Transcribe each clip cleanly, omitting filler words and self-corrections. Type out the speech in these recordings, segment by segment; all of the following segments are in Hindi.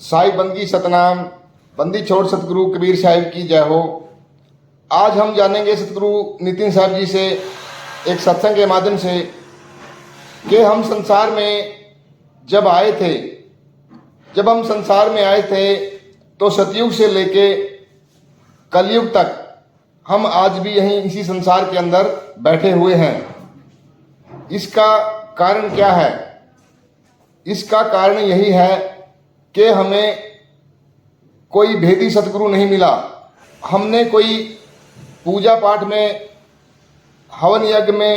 साई बंदगी सतनाम, बंदी छोड़ सतगुरु कबीर साहिब की जय हो। आज हम जानेंगे सतगुरु नितिन साहब जी से एक सत्संग के माध्यम से कि हम संसार में जब हम संसार में आए थे तो सतयुग से लेके कलयुग तक हम आज भी यहीं इसी संसार के अंदर बैठे हुए हैं। इसका कारण क्या है? इसका कारण यही है कि हमें कोई भेदी सतगुरु नहीं मिला। हमने कोई पूजा पाठ में, हवन यज्ञ में,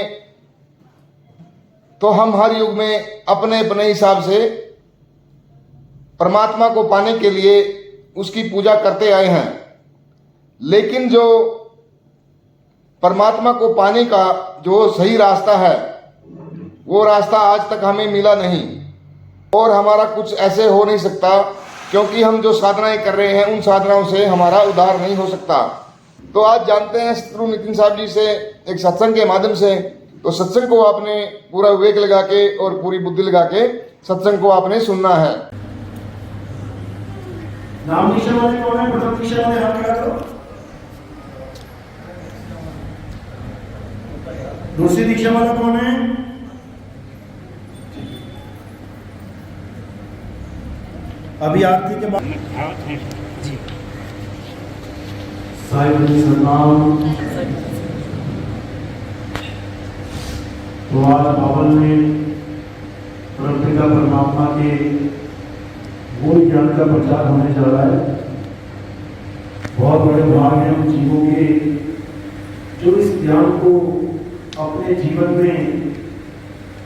तो हम हर युग में अपने अपने हिसाब से परमात्मा को पाने के लिए उसकी पूजा करते आए हैं। लेकिन जो परमात्मा को पाने का जो सही रास्ता है वो रास्ता आज तक हमें मिला नहीं, और हमारा कुछ ऐसे हो नहीं सकता क्योंकि हम जो साधनाएं कर रहे हैं उन साधनाओं से हमारा उद्धार नहीं हो सकता। तो आज जानते हैं सतगुरु नितिन साहब जी से एक सत्संग के माध्यम से। तो सत्संग को आपने पूरा विवेक लगा के और पूरी बुद्धि लगा के सत्संग को आपने सुनना है। नाम दीक्षा वाले कौन है? प्रथम दीक्षा वाले हाथ खड़ा करो। दूसरी दीक्षा वाला कौन है? अभी आरती के बाद जी साई बंदगी सतनाम। तो आज बाबल में परमपिता परमात्मा के मूल ज्ञान का प्रचार होने जा रहा है। बहुत बड़े भाग हैं उन जीवों के जो इस ज्ञान को अपने जीवन में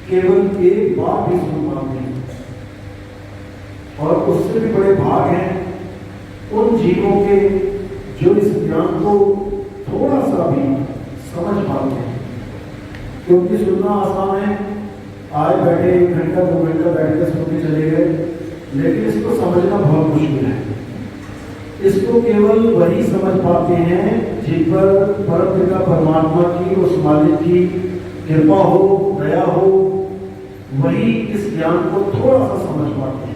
केवल एक बार भी सुन पाते हैं, और उससे भी बड़े भाग हैं उन जीवों के जो इस ज्ञान को थोड़ा सा भी समझ पाते हैं। क्योंकि सुनना आसान है, आए बैठे 1 घंटा 2 घंटा बैठ कर सुन के चले गए, लेकिन इसको समझना बहुत मुश्किल है। इसको केवल वही समझ पाते हैं जिन पर परमपिता परमात्मा की, उस मालिक की कृपा हो, दया हो, वही इस ज्ञान को थोड़ा सा समझ पाते हैं।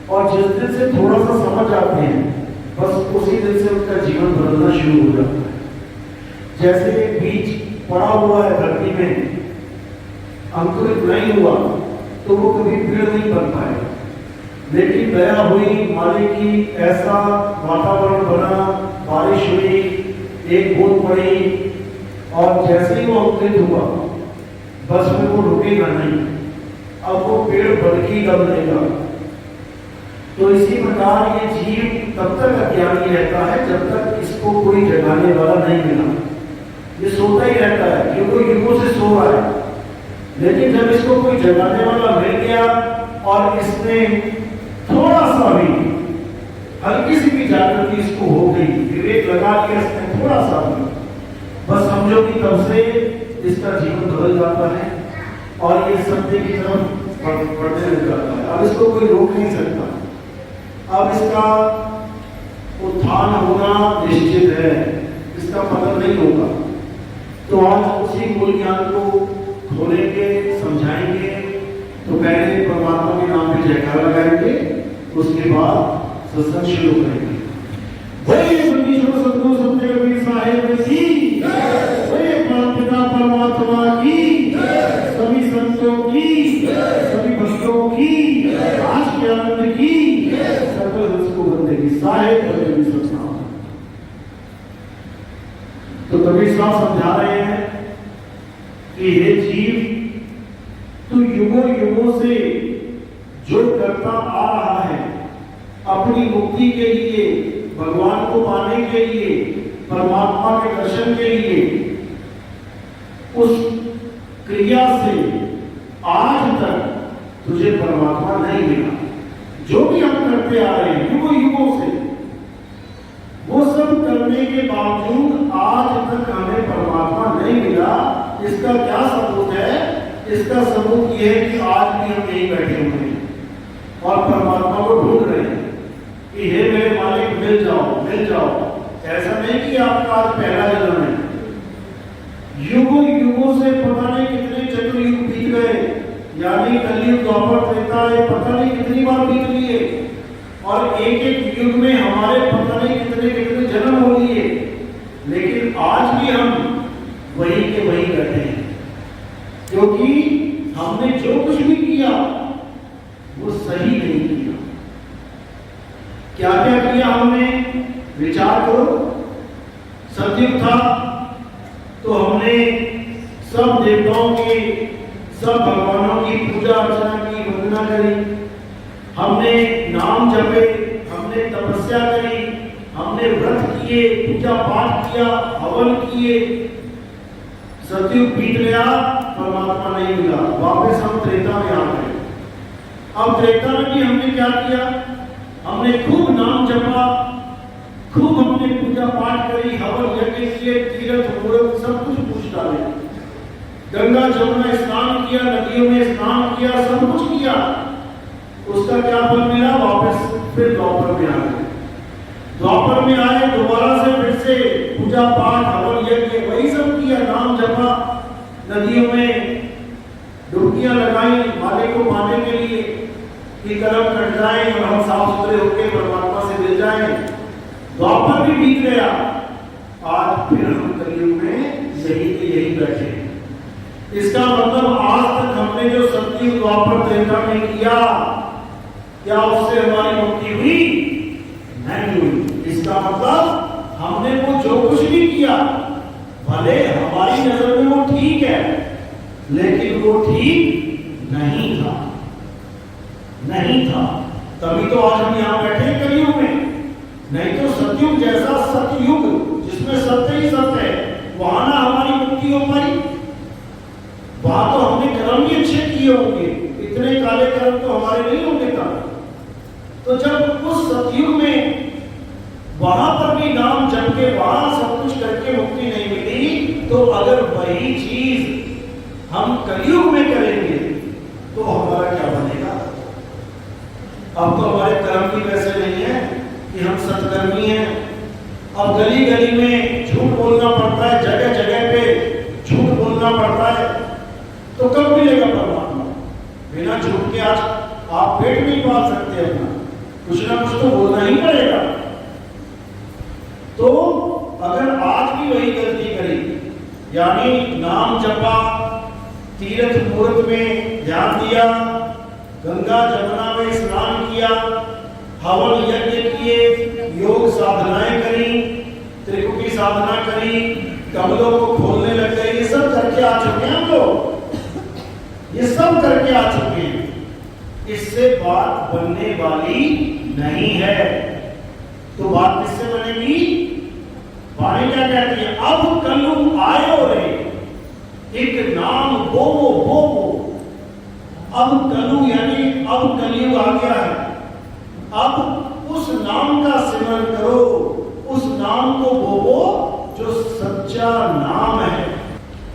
और जिस दिन से थोड़ा सा समझ आते हैं, बस उसी दिन से उनका जीवन बदलना शुरू हो जाता है। जैसे एक बीज पड़ा हुआ है धरती में, अंकुरित नहीं हुआ तो वो कभी पेड़ नहीं बन पाएगा। लेकिन दया हुई मालिक की, ऐसा वातावरण बना, बारिश हुई, एक बूंद पड़ी, और जैसे ही वो अंकुरित हुआ बस में वो रुकेगा नहीं, अब वो पेड़ बन के दम लेगा। तो इसी प्रकार ये जीव तब तक अज्ञानी रहता है जब तक इसको कोई जगाने वाला नहीं मिला। ये सोता ही रहता है क्योंकि युगों से सो रहा है। लेकिन जब इसको कोई जगाने वाला मिल गया और इसने थोड़ा सा भी, हल्की सी भी जागृति इसको हो गई, विवेक लगा के इसने थोड़ा सा भी, बस समझो कि तब से इसका जीवन बदल जाता है और ये सत्य की तरफ बढ़ने लग जाता है। अब इसको कोई रोक नहीं सकता। अब इसका उत्थान होना निश्चित है, इसका पतन नहीं होगा। तो आज उसी मूल ज्ञान को खोलेंगे, समझाएंगे। तो पहले परमात्मा के नाम पे जयकारा लगाएंगे, उसके बाद सत्संग शुरू करेंगे। बोलिए बंदी छोड़ सतगुरु सत्य कबीर साहिब की जय, बोलिए परमपिता परमात्मा की जय, सभी संतों की, सभी भक्तों की, आज के आनंद की, सकल रस को बंदगी साहिब बंदगी सतनाम। तो कबीर साहब समझा रहे हैं कि हे जीव, तू युगों युगों से जो करता आ रहा है अपनी मुक्ति के लिए, भगवान को पाने के लिए, परमात्मा के दर्शन के लिए, उस क्रिया से आज तक तुझे परमात्मा नहीं मिला। जो भी हम करते आ रहे हैं युगों युगों से, वो सब करने के बावजूद आज तक हमें परमात्मा नहीं मिला। इसका क्या सबूत है? इसका सबूत यह है कि आज भी हम यहीं बैठे हुए हैं और परमात्मा को ढूंढ रहे हैं कि हे मेरे मालिक मिल जाओ, मिल जाओ। ऐसा नहीं कि आपका आज पहला जन्म है। युगों युगों से पता नहीं कितने चतुर्युग बीत गए, यानी कलयुग, द्वापर, त्रेता, पता नहीं कितनी बार बीत लिए, और एक एक युग में हमारे पता नहीं कितने कितने जन्म हो लिए, लेकिन आज भी हम वही के वही करते हैं, क्योंकि हमने जो कुछ भी किया वो सही नहीं किया। क्या क्या किया हमने, विचार करो। सतयुग था तो हमने सब देवताओं की, सब भगवानों की पूजा अर्चना की, वंदना करी, हमने नाम जपे, हमने तपस्या करी, हमने व्रत किए, पूजा पाठ किया, हवन किए। सतयुग बीत गया, परमात्मा नहीं मिला, वापस हम त्रेता में आ गए। अब त्रेता में भी हमने क्या किया, हमने खूब नाम जपा, खूब हमने पूजा पाठ करी, हवन यज्ञ किए, तीर्थ मूर्त सब कुछ पूछ डाले, गंगा जमुना स्नान किया, नदियों में स्नान किया, सब कुछ किया। उसका क्या फल मिला, वापस फिर द्वापर में आ गए। द्वापर में आए, दोबारा से फिर से पूजा पाठ हवन यज्ञ वही सब किया, नाम जपा, नदियों में डुबकियां लगाई माले को पाने के लिए कि कर्म कट जाए और हम साफ सुथरे होकर परमात्मा से मिल जाएं। द्वापर भी बीत गया, आज फिर हम कलयुग में यही के यही बैठे। इसका मतलब आज तक हमने जो सतयुग द्वापर त्रेता में किया, क्या उससे हमारी मुक्ति हुई? नहीं हुई। इसका मतलब हमने वो जो कुछ भी किया, भले हमारी नजर में वो ठीक है, लेकिन वो ठीक नहीं था, नहीं था। तभी तो आज हम यहां बैठे कलयुग में। नहीं तो सतयुग जैसा सतयुग जिसमें सत्य ही सत्य है, वहां ना हमारी मुक्ति हो पाई। वहां तो हमने कर्म भी अच्छे किए होंगे, इतने काले कर्म तो हमारे नहीं होंगे था। तो जब उस सतयुग में वहां पर भी नाम जप के, वहां सब कुछ करके मुक्ति नहीं मिली, तो अगर वही चीज हम कलयुग में करेंगे तो हमारा क्या बनेगा? अब तो हमारे कर्म भी वैसे नहीं है कि हम सत्कर्मी हैं। अब गली गली में झूठ बोलना पड़ता है, जगह जगह पे झूठ बोलना पड़ता है, तो कब मिलेगा परमात्मा? बिना झूठ के आज आप पेट नहीं पाल सकते अपना, कुछ ना कुछ तो बोलना ही पड़ेगा। तो अगर आज भी वही गलती करी, यानी नाम जपा, तीर्थ मूर्त में ध्यान दिया, गंगा जमुना में स्नान किया, हवन यज्ञ किए, योग साधनाएं करी, त्रिकुटी साधना करी, कमलों को खोलने लग गए, ये सब करके आ चुके हैं हम लोग, ये सब करके आ चुके हैं। इससे बात बनने वाली नहीं है। तो बात किससे बनेगी? वाणी क्या कहती है? अब कलयुग आयो रे, एक नाम बोवो। अब कलु यानी अब कलयुग आ गया है, अब उस नाम का सिमरन करो, उस नाम को बोवो जो सच्चा नाम है।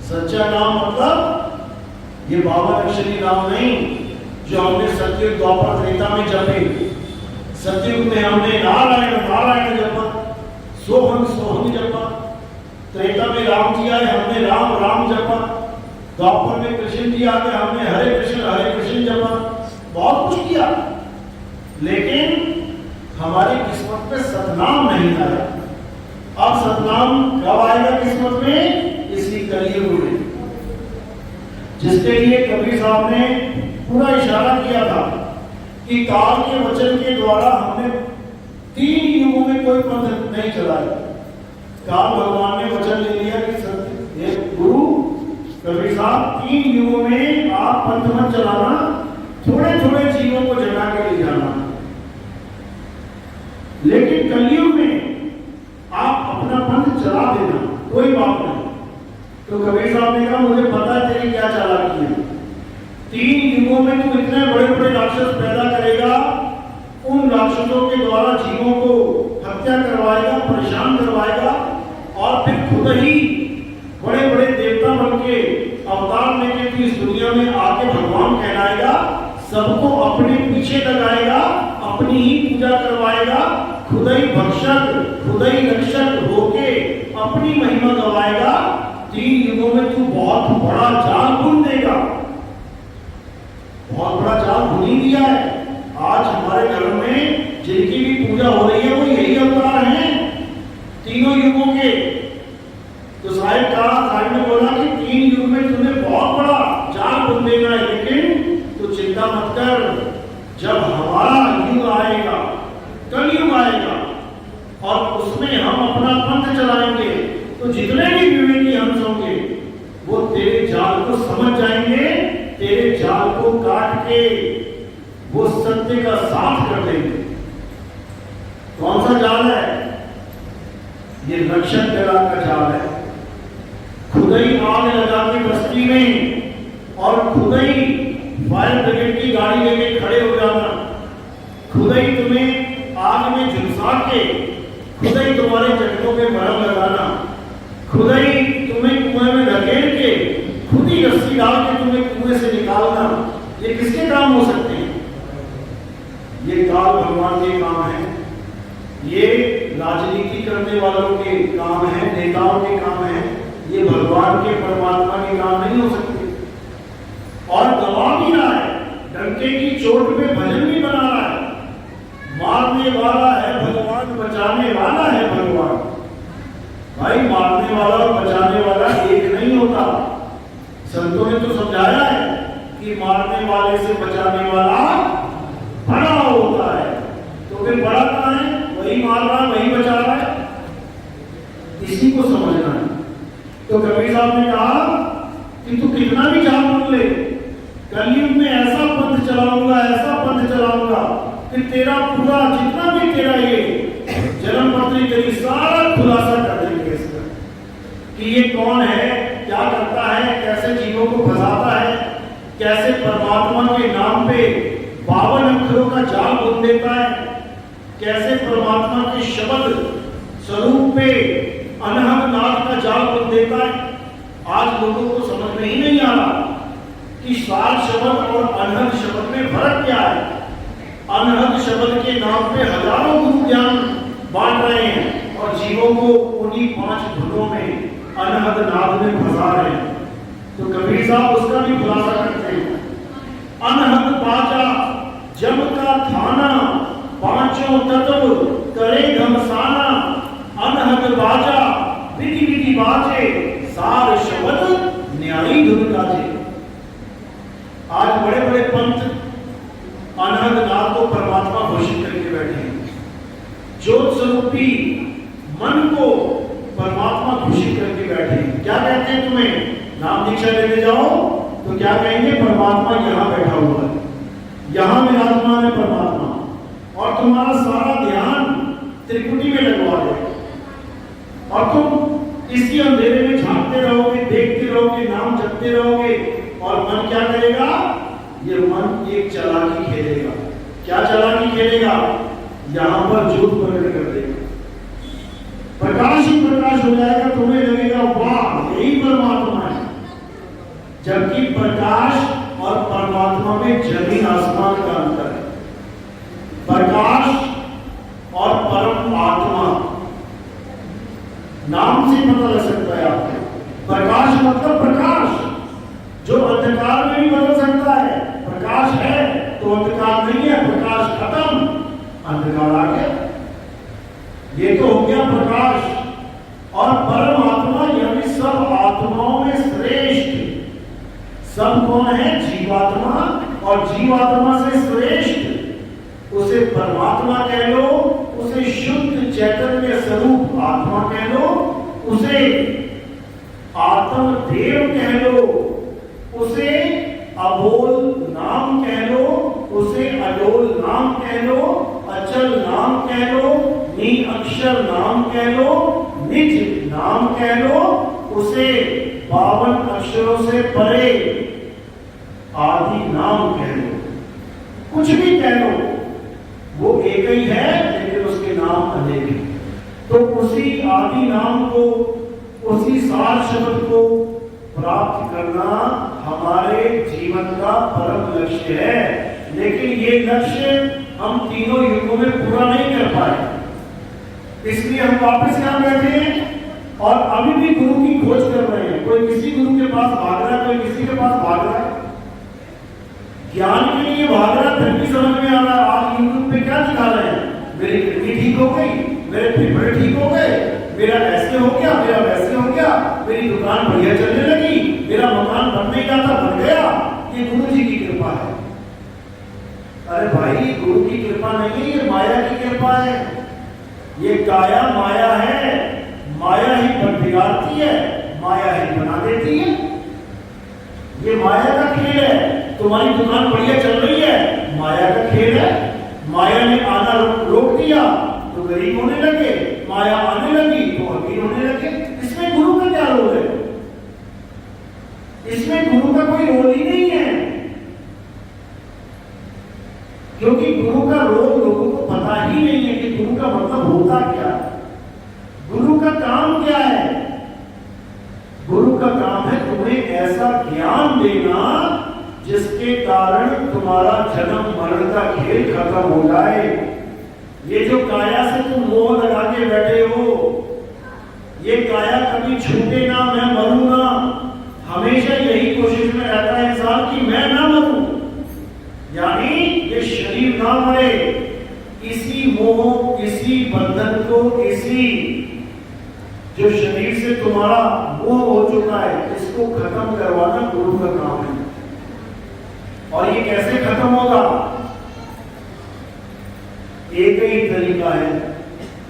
सच्चा नाम मतलब ये बाबा अक्षरी नाम नहीं जो हमने सतयुग द्वापर त्रेता में जपे। सतयुग में हमने नारायण नारायण जपा, सोहम सोहम जपा, त्रेता में राम जी आए, हमने राम राम जपा, द्वापर में कृष्ण जी आ गए, हमने हरे कृष्ण जपा, बहुत कुछ किया, लेकिन हमारी किस्मत पे सतनाम नहीं आया। अब सतनाम कब आएगा किस्मत में? इसी कलयुग में, जिसके लिए कबीर साहब ने पूरा इशारा किया था कि काल के वचन के द्वारा हमने 3 युगों में कोई पंथ नहीं चलाया। काल भगवान ने वचन ले लिया कि सत्य गुरु कबीर साहब 3 युगों में आप पंथ मत चलाना, थोड़े थोड़े जीवों को जगा के ले जाना, लेकिन कलयुग में आप अपना पंथ चला देना, कोई बात नहीं। तो कबीर साहब ने कहा मुझे पता है तेरी क्या चालाकी है, 3 युगों में तू इतने बड़े बड़े राक्षस पैदा करेगा, उन राक्षसों के द्वारा जीवों को हत्या करवाएगा, परेशान करवाएगा, और फिर खुद ही बड़े बड़े देवता बन के अवतार लेके तू इस दुनिया में आके भगवान कहलाएगा, सबको अपने पीछे लगाएगा, अपनी ही पूजा करवाएगा, खुद ही भक्षक खुद ही रक्षक होके अपनी महिमा गवाएगा। 3 युगों में तू बहुत बड़ा जाल बुन देगा। बहुत बड़ा जाल बुन ही दिया है। आज हमारे घर में जिनकी भी युग आएगा, कलयुग आएगा और उसमें हम अपना पंथ चलाएंगे तो जितने भी विवेकी हंस होंगे वो तेरे जाल को समझ जाएंगे, तेरे जाल को काट के वो सत्य का साथ कर देंगे। कौन सा जाल है? ये रक्षक दला का जाल है। खुद ही आग लगा के बस्ती में और खुद ही फायर ब्रिगेड की गाड़ी लेके खड़े हो जाना, खुद ही तुम्हें आग में झुलसा के खुद ही तुम्हारे चटकों पे मरहम लगाना, खुद ही तुम्हें कुएं में धकेल के खुद ही रस्सी डाल के तुम्हें कुएं से निकालना, ये किसके काम हो सकते हैं? ये काल भगवान के काम है, ये राजनीति करने वालों के काम है, नेताओं के काम है, ये भगवान के परमात्मा के काम नहीं हो सकते। और गवाह भी रहा है, डंके की चोट पे भजन भी बना रहा है, मारने वाला है भगवान, बचाने वाला है भगवान। भाई मारने वाला और बचाने वाला एक नहीं होता। संतों ने तो समझाया है कि मारने वाले से बचाने वाला बड़ा होता है। तो फिर बड़ा कहाँ है? वही मार रहा है, वही बचा रहा है, इसी को समझना है। तो कबीर साहब ने कहा कि तू कितना भी जान बोल ले, कलयुग में ऐसा पंथ चलाऊंगा, ऐसा पंथ चलाऊंगा कि तेरा पूरा जितना भी तेरा ये जन्म पत्री तेरी सारा खुलासा कर देंगे इसका कि ये कौन है, क्या करता है, कैसे जीवों को फंसाता है, कैसे परमात्मा के नाम पे 52 अक्षरों का जाल बुन देता है, कैसे परमात्मा के शब्द स्वरूप पे अनहद नाद का जाल बुन देता है। आज लोगों को समझ में ही नहीं आ रहा कि सार शब्द और अनहद शब्द में फर्क क्या है। अनहद शब्द के नाम पे हजारों गुरु ज्ञान बांट रहे हैं और जीवों को उन्हीं 5 धुनों में अनहद नाद में फंसा रहे हैं। तो कबीर साहब उसका भी खुलासा करते हैं। अनहद बाजा जब का थाना, पांचों तत्व करे घमसाना, अनहद बाजा विधि विधि बाजे, सार शब्द न्यायी धुन गाजे। आज बड़े बड़े पंथ अनहद नाद को परमात्मा घोषित करके बैठे हैं, ज्योत स्वरूपी मन को परमात्मा घोषित करके बैठे हैं। क्या कहते हैं? तुम्हें नाम दीक्षा लेने जाओ तो क्या कहेंगे? परमात्मा यहाँ बैठा हुआ है, यहाँ विराजमान है परमात्मा, और तुम्हारा सारा ध्यान त्रिकुटी में लगवा दे और तुम इसी अंधेरे में झांकते रहोगे, देखते रहोगे, नाम जपते रहोगे और मन क्या करेगा? ये मन एक चालाकी खेलेगा। क्या चालाकी खेलेगा? यहां पर झूठ प्रकट कर देगा, प्रकाश ही प्रकाश हो जाएगा, तुम्हें लगेगा वाह यही परमात्मा है, जबकि प्रकाश और परमात्मा में जमीन आसमान का अंतर है। प्रकाश और परम आत्मा नाम से पता लग सकता है आपको। प्रकाश मतलब प्रकाश जो अंधकार में भी बदल सकता है। प्रकाश है तो अंधकार नहीं है, प्रकाश खत्म अंधकार आ गया, ये तो हो गया प्रकाश। और परम आत्मा यानी सब आत्माओं में श्रेष्ठ, सब कौन है? जीवात्मा, और जीवात्मा से श्रेष्ठ उसे परमात्मा कह लो, उसे शुद्ध चैतन्य स्वरूप आत्मा कह लो, उसे आत्मदेव कह लो, उसे अबोल नाम कह लो, उसे अडोल नाम कह लो, अचल नाम कह लो, निअक्षर नाम कह लो, निज नाम कह लो, उसे 52 अक्षरों से परे आदि नाम कह लो, कुछ भी कह लो, वो एक ही है लेकिन उसके नाम अनेक हैं। तो उसी आदि नाम को, उसी सार शब्द को प्राप्त करना हमारे जीवन का परम लक्ष्य है। लेकिन ये लक्ष्य हम तीनों युगों में पूरा नहीं कर पाए, इसलिए हम वापस यहाँ बैठे हैं और अभी भी गुरु की खोज कर रहे हैं। कोई किसी गुरु के पास भाग रहा है, कोई किसी के पास भाग रहा है, ज्ञान के लिए भाग रहा है, फिर भी समझ में आ रहा है। आज यूट्यूब पे क्या दिखा रहे हैं? मेरी किडनी ठीक हो गई, मेरे फेफड़े ठीक हो गए, मेरा ऐसे हो गया, मेरा वैसे हो गया, मेरी दुकान बढ़िया चलने लगी, मेरा मकान बन नहीं रहा था बन गया। ये गुरु जी की कृपा है। अरे भाई, गुरु की कृपा नहीं है, ये माया की कृपा है। ये काया माया है, माया ही बिगाड़ती है, माया ही बना देती है। ये माया का खेल है। तुम्हारी दुकान बढ़िया चल रही है, माया का खेल है। माया ने आना रोक दिया तो गरीब होने लगे, माया आने लगी तो अमीर होने लगे। इसमें गुरु का क्या रोल है? इसमें गुरु का कोई रोल ही नहीं है, क्योंकि गुरु का रोल लोगों को पता ही नहीं है कि गुरु का मतलब होता क्या है, गुरु का काम क्या है। गुरु का काम है तुम्हें ऐसा ज्ञान देना जिसके कारण तुम्हारा जन्म मरण का खेल खत्म हो जाए। ये जो काया से तुम मोह लगा के बैठे हो, ये काया कभी छूटे ना, मैं मरूं ना। हमेशा यही कोशिश में रहता है इंसान कि मैं ना मरूं, यानी ये शरीर ना मरे। इसी मोह, इसी बंधन को, इसी जो शरीर से तुम्हारा मोह हो चुका है, इसको खत्म करवाना गुरु का काम है। और ये कैसे खत्म होगा? एक ही तरीका है।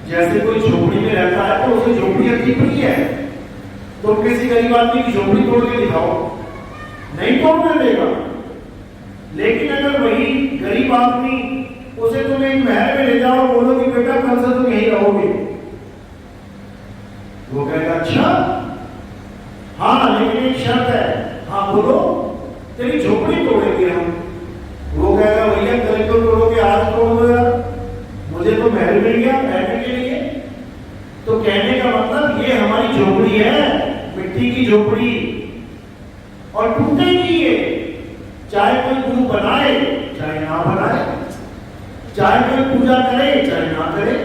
जैसे कोई झोपड़ी में रहता है तो उसे झोपड़ी अच्छी पड़ी है, तो किसी गरीब आदमी की झोपड़ी तोड़ के दिखाओ, नहीं तोड़ने देगा। लेकिन अगर वही गरीब आदमी उसे तुम एक महल में ले जाओ, बोलो कि बेटा कल से तुम यहीं रहोगे, वो कहेगा अच्छा, हाँ लेकिन एक शर्त है। हाँ बोलो, तेरी झोपड़ी तोड़ेंगे हम। वो कहेगा भैया कल को तोड़ोगे, आज तोड़ दो यार, मुझे तो महल मिल गया रहने के लिए। तो कहने का मतलब ये हमारी झोपड़ी है, मिट्टी की झोपड़ी, और टूटेगी ये, चाहे कोई गुरु बनाए चाहे ना बनाए, चाहे कोई पूजा करे चाहे ना करे,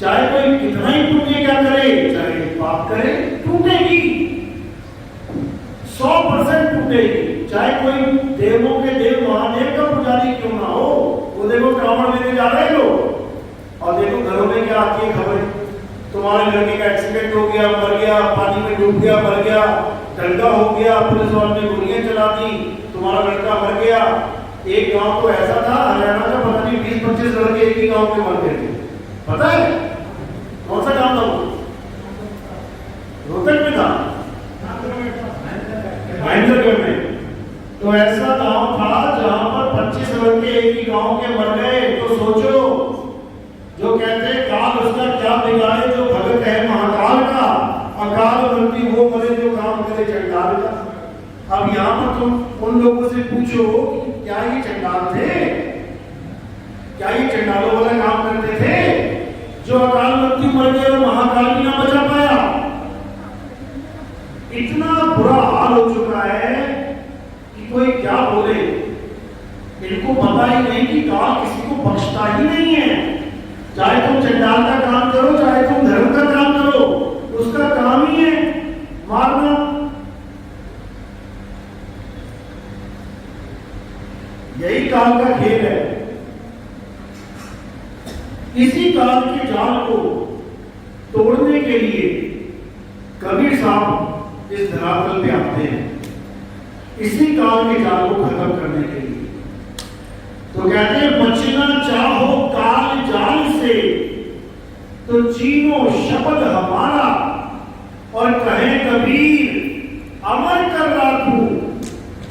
चाहे कोई कितना ही पुण्य क्या करे, चाहे पाप करे, टूटेगी, 100% टूटेगी। चाहे कोई देवों के देव महादेव का पुजारी क्यों ना हो, वो देखो कांवड़ लेने जा रहे लोग, और देखो घरों में क्या आती है खबरें, तुम्हारे लड़के का एक्सीडेंट हो गया, मर गया, पानी में डूब गया, मर गया, दंगा हो गया, पुलिस वालों ने गोलियां चला दी, तुम्हारा लड़का मर गया। एक गांव तो ऐसा था हरियाणा का, पता नहीं 20-25 लड़के एक ही गांव में मर गए थे। पता है कौन सा गांव था वो? रोहतक में था, महेंद्रगढ़ में। तो ऐसा गांव था जहां पर 25 लड़के एक ही गांव के मर गए। तो सोचो, जो कहते हैं काल उसका क्या बिगाड़े जो भगत है महाकाल का, अकाल मृत्यु वो करे जो काम करे चंडाल का। अब यहाँ पर तुम उन लोगों से पूछो क्या ये चंडाल थे, क्या ये चंडालों वाला काम करते थे जो अकाल मृत्यु मर गए और महाकाल भी ना बचा पाया? इतना बुरा हाल हो चुका है कि कोई क्या बोले। इनको पता ही नहीं कि काल किसी को बख्शता ही नहीं है। चाहे तुम चंडाल का काम करो, चाहे तुम धर्म का काम करो, उसका काम ही है मारना। यही काल का खेल है। इसी काल के जाल को तोड़ने के लिए कबीर साहब इस धरातल पे आते हैं, इसी काल के जाल को खत्म करने के लिए। तो कहते हैं बचना चाहो काल जाल से तो चीनो शब्द हमारा, और कहे कबीर अमर कर राखू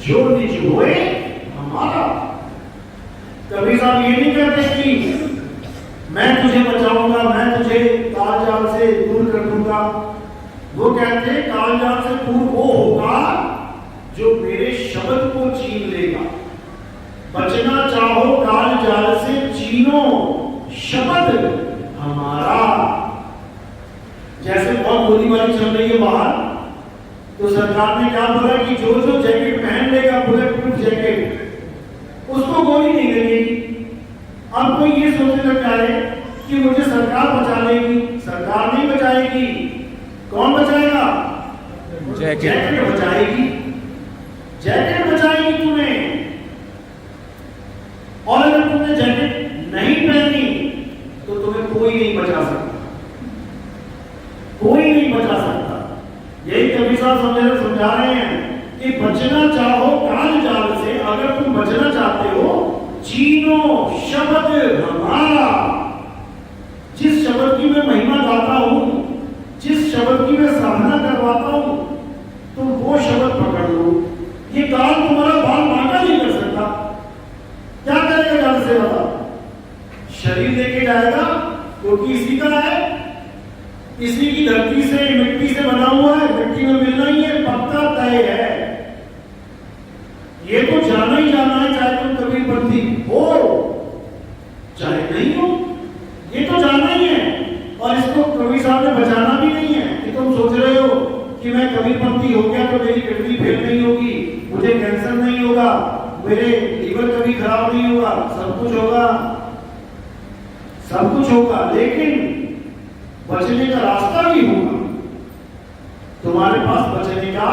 जो निज होए हमारा। कबीर साहब ये नहीं कहते कि मैं तुझे बचाऊंगा, मैं तुझे काल जाल से दूर कर दूंगा। वो कहते हैं काल जाल से दूर वो होगा जो मेरे शब्द को छीन लेगा। बचना चाहो काल जाल से चीनो शब्द हमारा। जैसे बहुत गोलीबारी चल रही है बाहर, तो सरकार ने क्या बोला कि जो जो जैकेट पहन लेगा, बुलेट प्रूफ जैकेट, उसको गोली नहीं लगेगी। अब कोई ये सोचने लग जाए कि मुझे सरकार बचा लेगी। सरकार नहीं बचाएगी, कौन बचाएगा? जैकेट बचाएगी, जैकेट बचाएगी तुम्हें। और अगर तुमने जैकेट नहीं पहनी तो तुम्हें कोई नहीं बचा सकता, कोई नहीं बचा सकता। यही कबीर साहब समझा रहे हैं कि बचना चाहो काल जाल से, अगर तुम बचना चाहते हो चीनो शब्द हमारा, जिस शब्द की मैं महिमा गाता हूं, जिस शब्द की मैं साधना करवाता हूं, तुम वो शब्द पकड़ लो। ये काल तुम्हारा बाल बांका नहीं कर सकता। क्या करेगा जान से बता? शरीर लेके जाएगा क्योंकि इसी का है, इसी की धरती से मिट्टी से बना हुआ है, मिट्टी में मिलना ही है, पक्का तय है। ये तो जाना ही जाना है, चाहे तुम कबीरपंथी हो चाहे नहीं हो, ये तो जाना ही है। और इसको कबीर साहब ने बचाना भी नहीं है कि तुम सोच रहे हो कि मैं कबीरपंथी हो गया तो मेरी किडनी फेल नहीं होगी, मुझे कैंसर नहीं होगा, मेरे लीवर कभी खराब नहीं होगा। सब कुछ होगा, सब कुछ होगा, लेकिन बचने का रास्ता भी होगा। तुम्हारे पास बचने का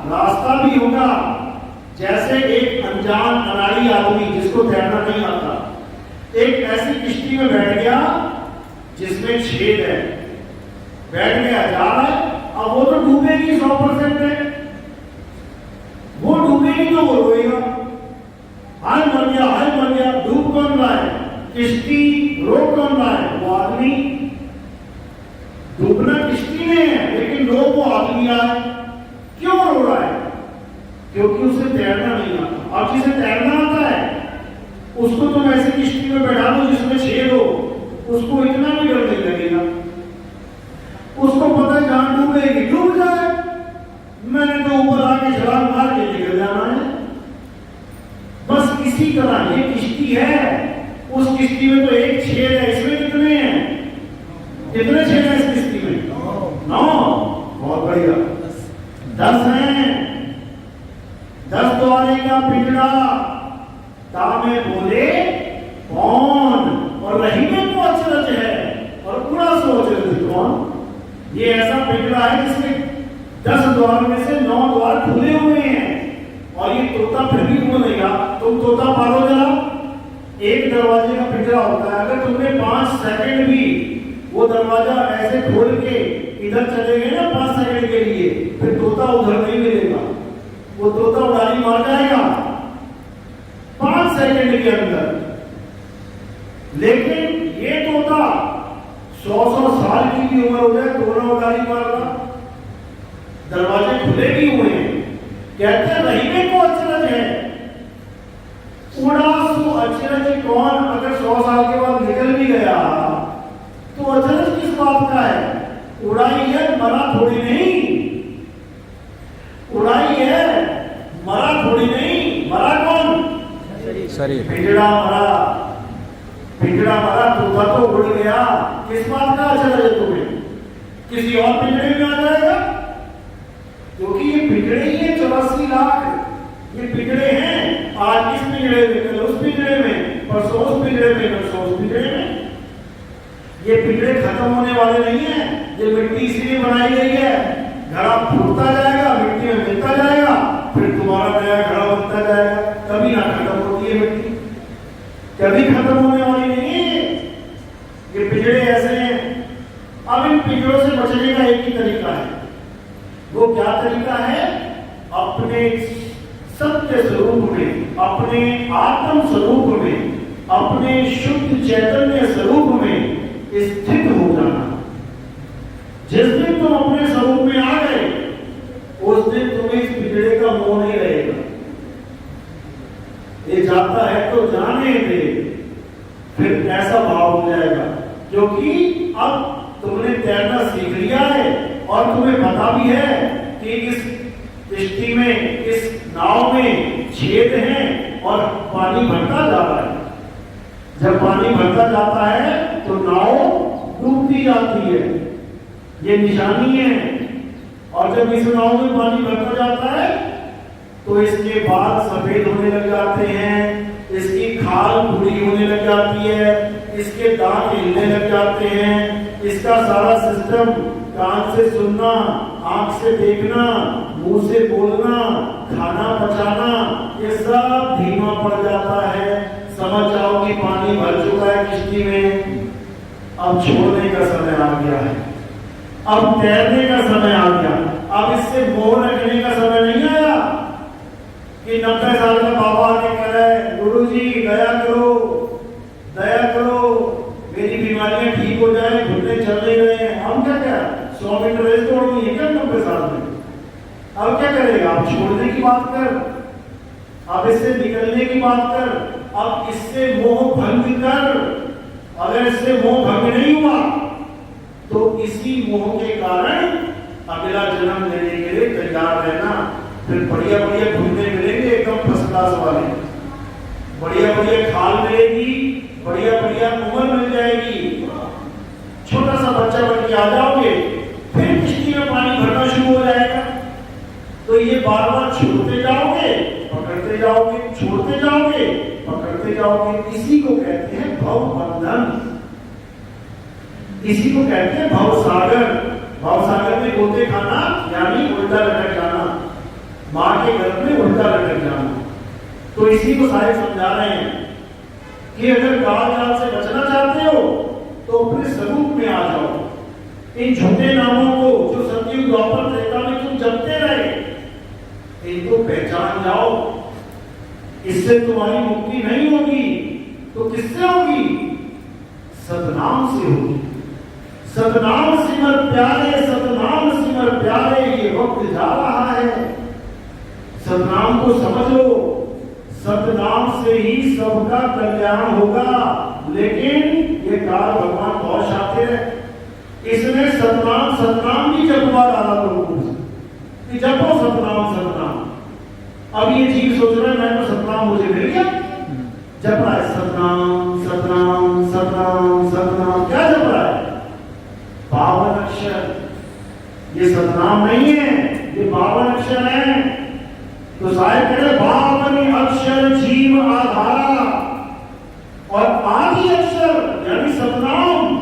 रास्ता भी होगा। जैसे एक अनजान अनाड़ी आदमी जिसको तैरना नहीं आता, एक ऐसी किश्ती में बैठ गया जिसमें छेद है, बैठ गया, जा रहा है, अब वो तो डूबेगी 100% है, वो डूबेगी तो वो रोएगा, हाय मर गया, हाय मर गया। डूब कौन रहा है? किश्ती रोक कौन रहा है? वो आदमी। डूबना किश्ती में है, लेकिन रो वो आदमी रहा है। क्यों रो रहा है? क्योंकि उसे तैरना नहीं आता। और जिसे तैरना आता है उसको तुम ऐसी किश्ती में बैठा दो जिसमें छेद हो, उसको इतना भी डर नहीं लगेगा। उसको पता है जहां डूबेगी डूब जाए, मैंने तो ऊपर आके छलांग मार के निकल जाना है। बस इसी तरह ये किश्ती है, उस किश्ती में तो एक छेद है, इसमें कितने हैं? कितने छेद हैं इस किश्ती में? 9। बहुत बढ़िया, 10 हैं। 10 द्वारे का पिंजड़ा, तामे बोले कौन, और रहीमे को अचरज है, और पूरा सो अचरज कौन। ये ऐसा पिंजड़ा है जिसमें 10 द्वार में से 9 द्वार खुले हुए हैं, और ये तोता फिर भी बोलेगा। तुम तोता पालो जरा, एक दरवाजे का पिंजरा होता है, अगर तुमने 5 सेकंड भी वो दरवाजा ऐसे खोल के इधर चले गए ना 5 सेकंड के लिए, फिर तोता उधर नहीं मिलेगा, वो तोता उड़ानी मार जाएगा 5 सेकंड के अंदर। लेकिन ये तोता 100 साल की भी उम्र हो जाए तो ना उड़ानी मार रहा, दरवाजे खुले भी हुए हैं। कहते हैं रहीमे को अचरज है, उड़ा सो अचरज कौन। अगर 100 साल के बाद निकल भी गया तो अचरज किस बात का है? उड़ाई है, मरा थोड़ी नहीं। उड़ाई है, मरा थोड़ी नहीं। मरा कौन? शरीर। पिंजड़ा मरा, पिंजड़ा मरा, तोता तो उड़ गया। किस बात का अचरज है तुम्हें? किसी और पिंजड़े में आ जाएगा, क्योंकि ये पिंजड़े ही है 84 लाख। ये पिंजड़े हैं, आज इस पिंजड़े में, कल उस पिंजड़े में, परसों उस पिंजड़े में, परसों उस पिंजड़े में। ये पिंजड़े खत्म होने वाले नहीं है। ये मिट्टी इसीलिए बनाई गई है, घड़ा फूटता जाएगा, मिट्टी में मिलता जाएगा, फिर तुम्हारा नया घड़ा बनता जाएगा। कभी ना खत्म होती है मिट्टी, कभी खत्म होने वाली नहीं है। ये पिंजड़े ऐसे हैं। अब इन पिंजड़ों से बचने का एक ही तरीका है। वो क्या तरीका है? अपने सत्य स्वरूप में, अपने आत्म स्वरूप में, अपने शुद्ध चैतन्य स्वरूप में स्थित हो जाना। जिस दिन तुम अपने स्वरूप में आ गए, उस दिन तुम्हें इस पिंजड़े का मोह नहीं रहेगा। ये जाता है तो जाने दे, फिर ऐसा भाव हो जाएगा, क्योंकि अब तुमने तैरना सीख लिया है और तुम्हें पता भी है कि इस किश्ती में, इस नाव में छेद हैं और पानी भरता जा रहा है। जब पानी भरता जाता है तो नाव डूबती जाती है, ये निशानी है। और जब इस नाव में पानी भरता जाता है तो इसके बाल सफेद होने लग जाते हैं, इसकी खाल बूढ़ी होने लग जाती है, इसके दांत हिलने लग जाते हैं, इसका सारा सिस्टम, कान से सुनना, आंख से देखना, मुंह से बोलना, खाना पचाना, ये सब धीमा पड़ जाता है। समझ जाओ कि पानी भर चुका है किश्ती में, अब छोड़ने का समय आ गया है, अब तैरने का समय आ गया। अब इससे मोह रखने का समय नहीं आया कि 90 साल का बाबा आके कह रहे गुरु जी दया करो, में रेस दौड़नी है क्या 90 साल में? अब क्या करेगा? अब छोड़ने की बात कर, अब इससे निकलने की बात कर, अब इससे मोह भंग कर। अगर इससे मोह भंग नहीं हुआ तो इसी मोह के कारण अगला जन्म लेने के लिए तैयार रहना। फिर बढ़िया बढ़िया घूमने मिलेंगे एकदम फर्स्ट क्लास वाले, बढ़िया बढ़िया खाल मिलेगी, बढ़िया बढ़िया उम्र मिल जाएगी, छोटा सा बच्चा बन के आ जाओगे, फिर किश्ती में पानी भरना शुरू हो जाएगा। तो ये बार बार छोड़ते जाओगे, पकड़ते जाओगे, छोड़ते जाओगे, पकड़ते जाओगे। इसी को कहते हैं भव बंधन, इसी को कहते हैं भव सागर। भव सागर में गोते खाना यानी उल्टा लटक जाना, मां के गर्भ में उल्टा लटक जाना। तो इसी को साहिब समझा रहे हैं कि अगर काल काल से बचना चाहते हो तो अपने स्वरूप में आ जाओ। इन झूठे नामों को जो सतयुग द्वापर त्रेता में तुम जपते रहे, इनको पहचान जाओ। इससे तुम्हारी मुक्ति नहीं होगी तो किससे होगी? सतनाम से होगी। सतनाम सिमर प्यारे, सतनाम सिमर प्यारे, ये वक्त जा रहा है। सतनाम को समझ लो, सतनाम से ही सबका कल्याण होगा। लेकिन ये काल भगवान बहुत शातिर है, इसने सतनाम सतनाम भी जपवा डाला लोगों को कि जपो सतनाम सतनाम। अब ये जीव सोच रहा है मैं तो सतनाम मुझे मिल गया, जप रहा है सतनाम सतनाम सतनाम सतनाम। क्या जप रहा है? बावन अक्षर। ये सतनाम नहीं है, ये बावन अक्षर है। तो साहिब कह रहे बावन अक्षर जीव आधारा, और आदि अक्षर यानी सतनाम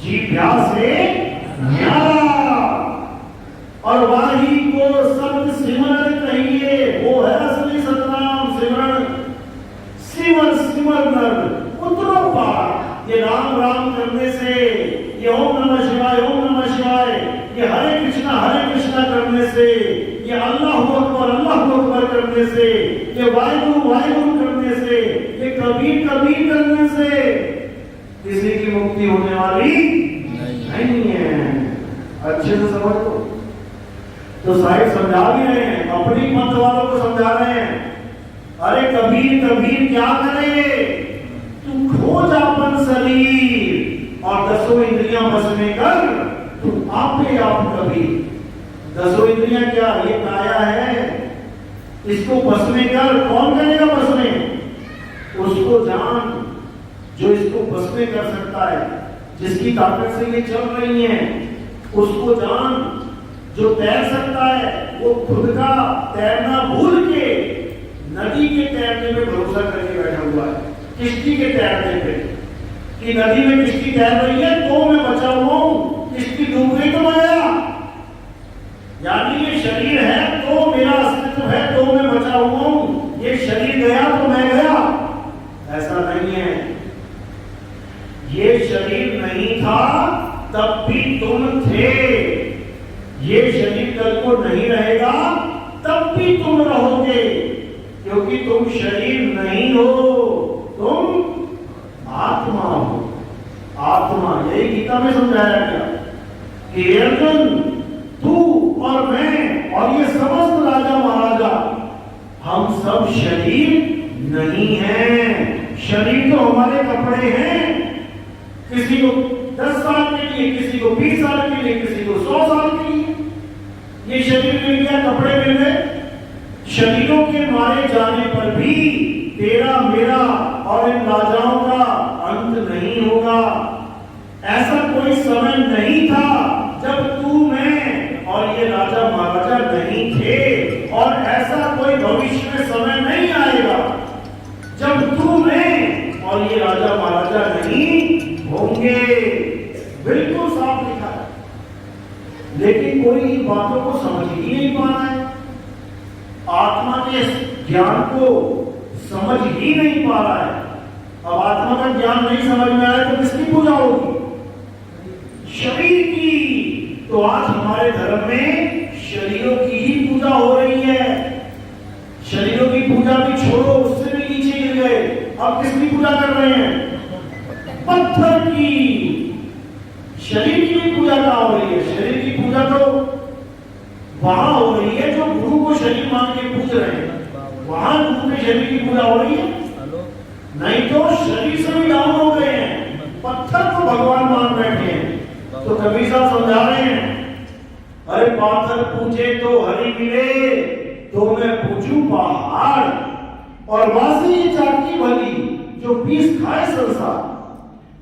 जीभ्या से न्यारा। और वाही को सत सिमरन कहिए, वो है असली सतनाम सिमरन। सिमर सिमर नर उतरो पार। ये राम राम करने से, ये ओम नमः शिवाय ओम नमः शिवाय, ये हरे कृष्णा करने से, ये अल्लाहु अकबर करने से, ये वाहिगुरु वाहिगुरु करने से, ये कबीर कबीर करने से किसी की मुक्ति होने वाली नहीं है। अच्छे से समझ लो। तो साहिब समझा भी रहे हैं, अपनी मत वालों को समझा रहे हैं। अरे कबीर कबीर क्या करे, तू खोज अपन शरीर और 10 इंद्रियां बस में कर, तू आपे आप कबीर। 10 इंद्रियां क्या? ये काया है, इसको बस में कर। कौन करेगा बस में? उसको जान जो इसको बस में कर सकता है, जिसकी ताकत से ये चल रही है। उसको जान जो तैर सकता है, वो खुद का तैरना भूल के नदी के तैरने पे भरोसा करके बैठा हुआ है, किश्ती के तैरने पे कि नदी में किश्ती तैर रही है तो मैं बचा हुआ हूं, किश्ती डूब गई तो मैं गया। यानी ये शरीर है तो मेरा अस्तित्व है तो मैं बचा हुआ हूं, ये शरीर गया तो मैं गया। ऐसा नहीं है। ये शरीर नहीं था तब भी तुम थे, ये शरीर कल को नहीं रहेगा तब भी तुम रहोगे, क्योंकि तुम शरीर नहीं हो, तुम आत्मा हो। आत्मा, यही गीता में समझाया गया कि अर्जुन तू और मैं और ये समस्त राजा महाराजा, हम सब शरीर नहीं हैं। शरीर तो हमारे कपड़े हैं, किसी को 10 साल के लिए, किसी को 20 साल के लिए, किसी को 100 साल के लिए। ये शरीर मिल गया, कपड़े मिल गए। शरीरों के मारे जाने पर भी तेरा मेरा और इन राजाओं का अंत नहीं होगा। ऐसा कोई समय नहीं था जब तू मैं और ये राजा महाराजा नहीं थे, और ऐसा कोई भविष्य में समय नहीं आएगा जब तू मैं और ये राजा महाराजा नहीं होंगे। बिल्कुल साफ लिखा है, लेकिन कोई इन बातों को समझ ही नहीं पा रहा है, आत्मा के ज्ञान को समझ ही नहीं पा रहा है। अब आत्मा का ज्ञान नहीं समझ में आया तो किसकी पूजा होगी? शरीर की। तो आज हमारे धर्म में शरीरों की ही पूजा हो रही है। शरीरों की पूजा भी छोड़ो, उससे भी नीचे गिर गए। अब किसकी पूजा कर रहे हैं? पत्थर की। शरीर की पूजा कहाँ हो रही है? शरीर की पूजा तो वहां हो रही है जो गुरु को शरीर मान के पूज रहे हैं, वहां गुरु के शरीर की पूजा हो रही है। नहीं तो शरीर से भी डाउन हो गए हैं, पत्थर को भगवान मान बैठे हैं। तो कबीर साहब समझा रहे हैं, अरे पाथर पूछे तो हरि मिले, तो मैं पूछूं पहाड़। और वासी ये चाकी भली जो पीस खाए संसार।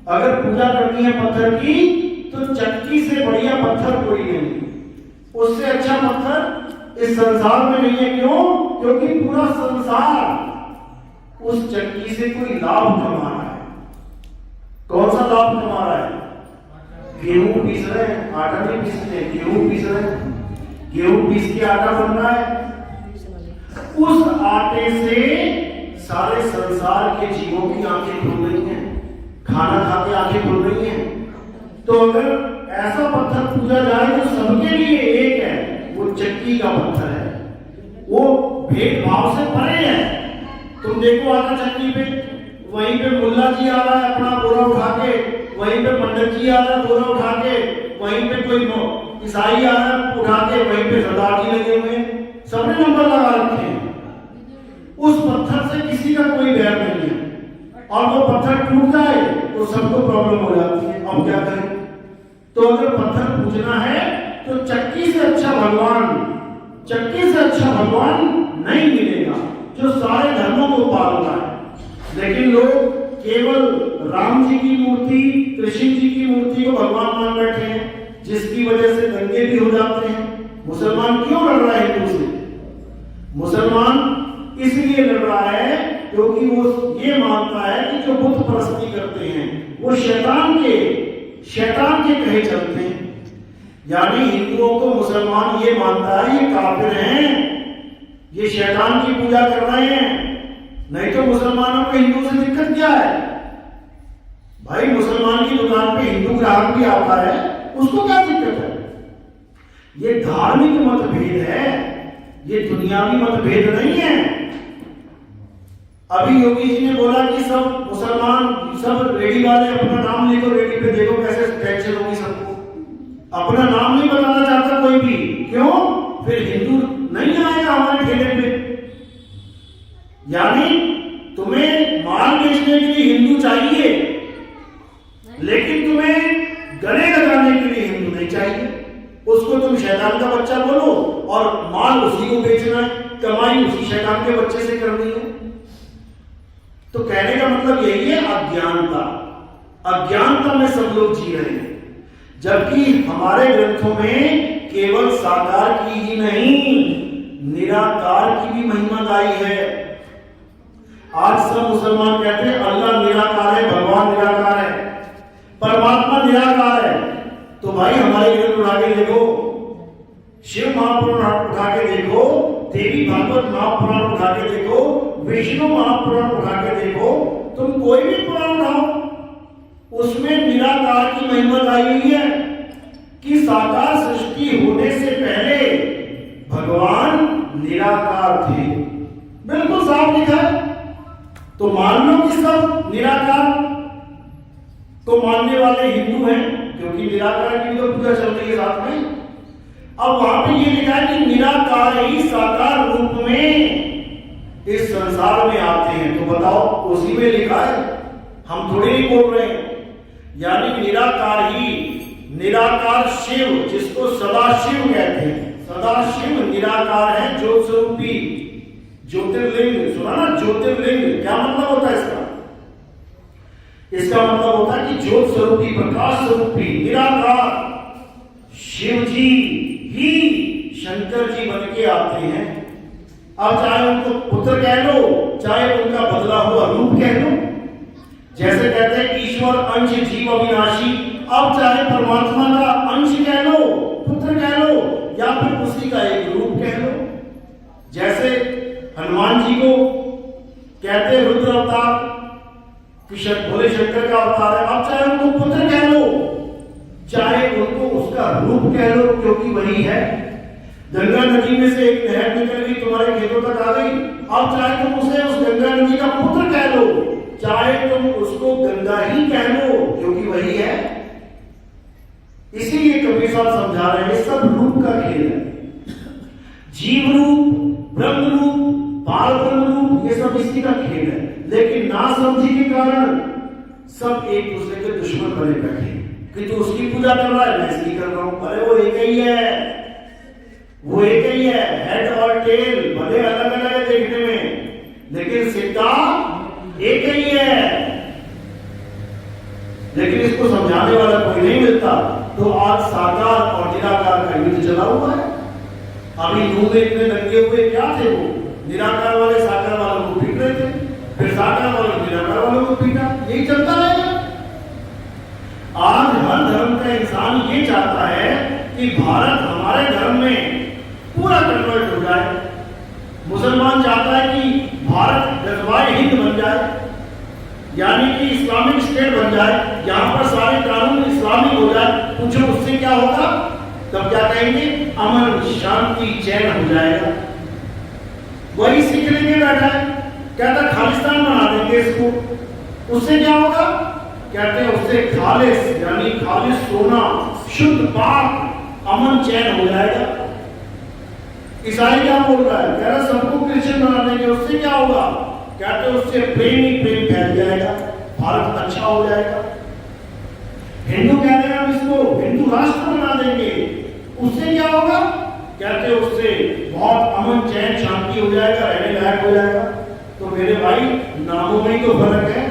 अगर पूजा करनी है पत्थर की तो चक्की से बढ़िया पत्थर कोई नहीं, उससे अच्छा पत्थर इस संसार में नहीं है। क्यों? क्योंकि पूरा संसार उस चक्की से कोई लाभ कमा रहा है। कौन सा लाभ कमा रहा है? गेहूं पीस रहे हैं, आटा नहीं पीसते, गेहूं पीस रहे हैं, गेहूं पीस के आटा बन रहा है। उस आटे से सारे संसार के जीवों की आंखें खुल रही हैं, खाना खाते आंखें खुल रही हैं। तो अगर ऐसा पत्थर पूजा जाए जो सबके लिए एक है, वो चक्की का पत्थर है, वो भेदभाव से परे है। तुम देखो आटा चक्की पे, वहीं पे मुल्ला जी आ रहा है अपना बोरा उठा के, वहीं पे पंडित जी आ रहा है बोरा उठा के, वहीं पे कोई ईसाई आ रहा है उठा के, वहीं पे सरदार जी लगे हुए हैं, सबने नंबर लगा रखे हैं। उस पत्थर से किसी का कोई बैर नहीं है, और वो पत्थर टूट जाए तो सबको प्रॉब्लम हो जाती है। अब क्या करें? तो अगर पत्थर पूजना है तो चक्की से अच्छा भगवान, चक्की से अच्छा भगवान नहीं मिलेगा जो सारे धर्मों को पालता है। लेकिन लोग केवल राम जी की मूर्ति, कृष्ण जी की मूर्ति को भगवान मान बैठे हैं, जिसकी वजह से दंगे भी हो जाते हैं। मुसलमान क्यों लड़ रहा है हिंदू से? मुसलमान इसलिए लड़ रहा है क्योंकि वो ये मानता है कि जो बुत परस्ती करते हैं वो शैतान के कहे चलते हैं। यानी हिंदुओं को मुसलमान ये मानता है ये काफिर हैं, ये शैतान की पूजा कर रहे हैं। नहीं तो मुसलमानों को हिंदू से दिक्कत क्या है भाई? मुसलमान की दुकान पे हिंदू ग्राहक भी आता है, उसको क्या दिक्कत है? ये धार्मिक मतभेद है, ये दुनियावी मतभेद नहीं है। अभी योगी जी ने बोला कि सब मुसलमान, सब रेडी वाले अपना नाम लिखो, रेडी पे देखो कैसे टेंशन होगी सबको। अपना नाम नहीं बताना चाहता कोई भी, क्यों? फिर हिंदू नहीं आएगा हमारे ठेले पे। यानी तुम्हें माल बेचने के लिए हिंदू चाहिए, लेकिन तुम्हें गले लगाने के लिए हिंदू नहीं चाहिए। उसको तुम शैतान का बच्चा बोलो और माल उसी को बेचना है, कमाई उसी शैतान के बच्चे से करनी है। तो कहने का मतलब यही है, अज्ञानता, अज्ञानता में सब लोग जी रहे हैं। जबकि हमारे ग्रंथों में केवल साकार की ही नहीं, निराकार की भी महिमा गाई है। आज सब मुसलमान कहते हैं अल्लाह निराकार है, भगवान निराकार है, परमात्मा निराकार है। तो भाई हमारे ग्रंथ उठा के देखो, शिव महापुराण उठा के देखो, देवी भागवत महापुराण उठा के देखो, विष्णु महापुराण उठा के देखो, तुम कोई भी पुराण उठाओ, उसमें निराकार की महिमा गाई हुई है कि साकार सृष्टि होने से पहले भगवान निराकार थे। बिल्कुल साफ लिखा है। तो मान लो कि सब निराकार तो मानने वाले हिंदू हैं, क्योंकि निराकार की तो पूजा चल रही है साथ में। अब वहां पे ये लिखा है कि निराकार ही साकार रूप में इस संसार में आते हैं। तो बताओ, उसी में लिखा है, हम थोड़ी नहीं बोल रहे हैं। यानी निराकार ही, निराकार शिव, जिसको सदाशिव कहते हैं, सदाशिव निराकार है, ज्योत स्वरूपी, ज्योतिर्लिंग। सुना ना ज्योतिर्लिंग? क्या मतलब होता है इसका? इसका मतलब होता है कि ज्योत स्वरूपी, प्रकाश स्वरूपी, निराकार शिव जी ही शंकर जी बन के आते हैं। अब चाहे उनको पुत्र कह लो, चाहे उनका बदला हुआ रूप कह लो, जैसे कहते हैं ईश्वर अंश जीव अविनाशी, अब चाहे परमात्मा का अंश कह लो, पुत्र कह लो, या फिर उसी का एक रूप कह लो। जैसे हनुमान जी को कहते रुद्र अवतार, भोले शंकर का अवतार है। अब चाहे उनको पुत्र कह लो, चाहे उनको उसका रूप कह लो, क्योंकि वही है। गंगा नदी में से एक नहर निकल गई, तुम्हारे खेतों तक आ गई। अब चाहे तुम उसे उस गंगा नदी का पुत्र कह लो, चाहे तुम उसको गंगा ही कह लो, क्योंकि वही है। साथ समझा रहे हैं, ये सब रूप का खेल है। जीव रूप, ब्रह्म रूप, बाल ब्रह्म रूप, ये सब इसी का खेल है। लेकिन ना समझी के कारण सब एक दूसरे के दुश्मन बने बैठे कि तू उसकी पूजा कर रहा है, मैं इसकी कर रहा हूं। अरे वो एक ही है, वो एक ही है, हेड और टेल भले अलग अलग है देखने में, लेकिन सिद्धा एक ही है। लेकिन इसको समझाने वाला कोई नहीं मिलता, तो आज साकार और निराकार का युद्ध चला हुआ है। अभी मुंह में इतने लगे हुए क्या थे, वो निराकार वाले साकार वालों को पीट रहे थे, फिर साकार वालों निराकार वालों को पीटा, यही चलता रहेगा। आज हर धर्म का इंसान ये चाहता है कि भारत हमारे धर्म में पूरा कन्वर्ट हो जाए। मुसलमान चाहता है कि भारत गजवाए हिंद बन जाए, यानी कि इस्लामिक स्टेट बन जाए, यहां पर सारे कानून इस्लामिक हो जाए। पूछो उससे क्या होगा, तब क्या कहेंगे, अमन शांति चैन हो जाएगा। वही सीख लेके बैठा है, कहता खालिस्तान बना देंगे इसको, उससे क्या होगा, कहते हैं उससे खालिस यानी खालिस सोना, शुद्ध पाक अमन चैन हो जाएगा। ईसाई क्या बोल रहा है, कह रहा सबको क्रिश्चियन बना देंगे, उससे क्या होगा, कहते हैं उससे प्रेम ही प्रेम फैल जाएगा, भारत अच्छा हो जाएगा। हिंदू कह रहे हैं हम इसको हिंदू राष्ट्र बना देंगे, उससे क्या होगा, कहते हैं उससे बहुत अमन चैन शांति हो जाएगा, रहने लायक हो जाएगा। तो मेरे भाई नामों में ही तो फर्क है।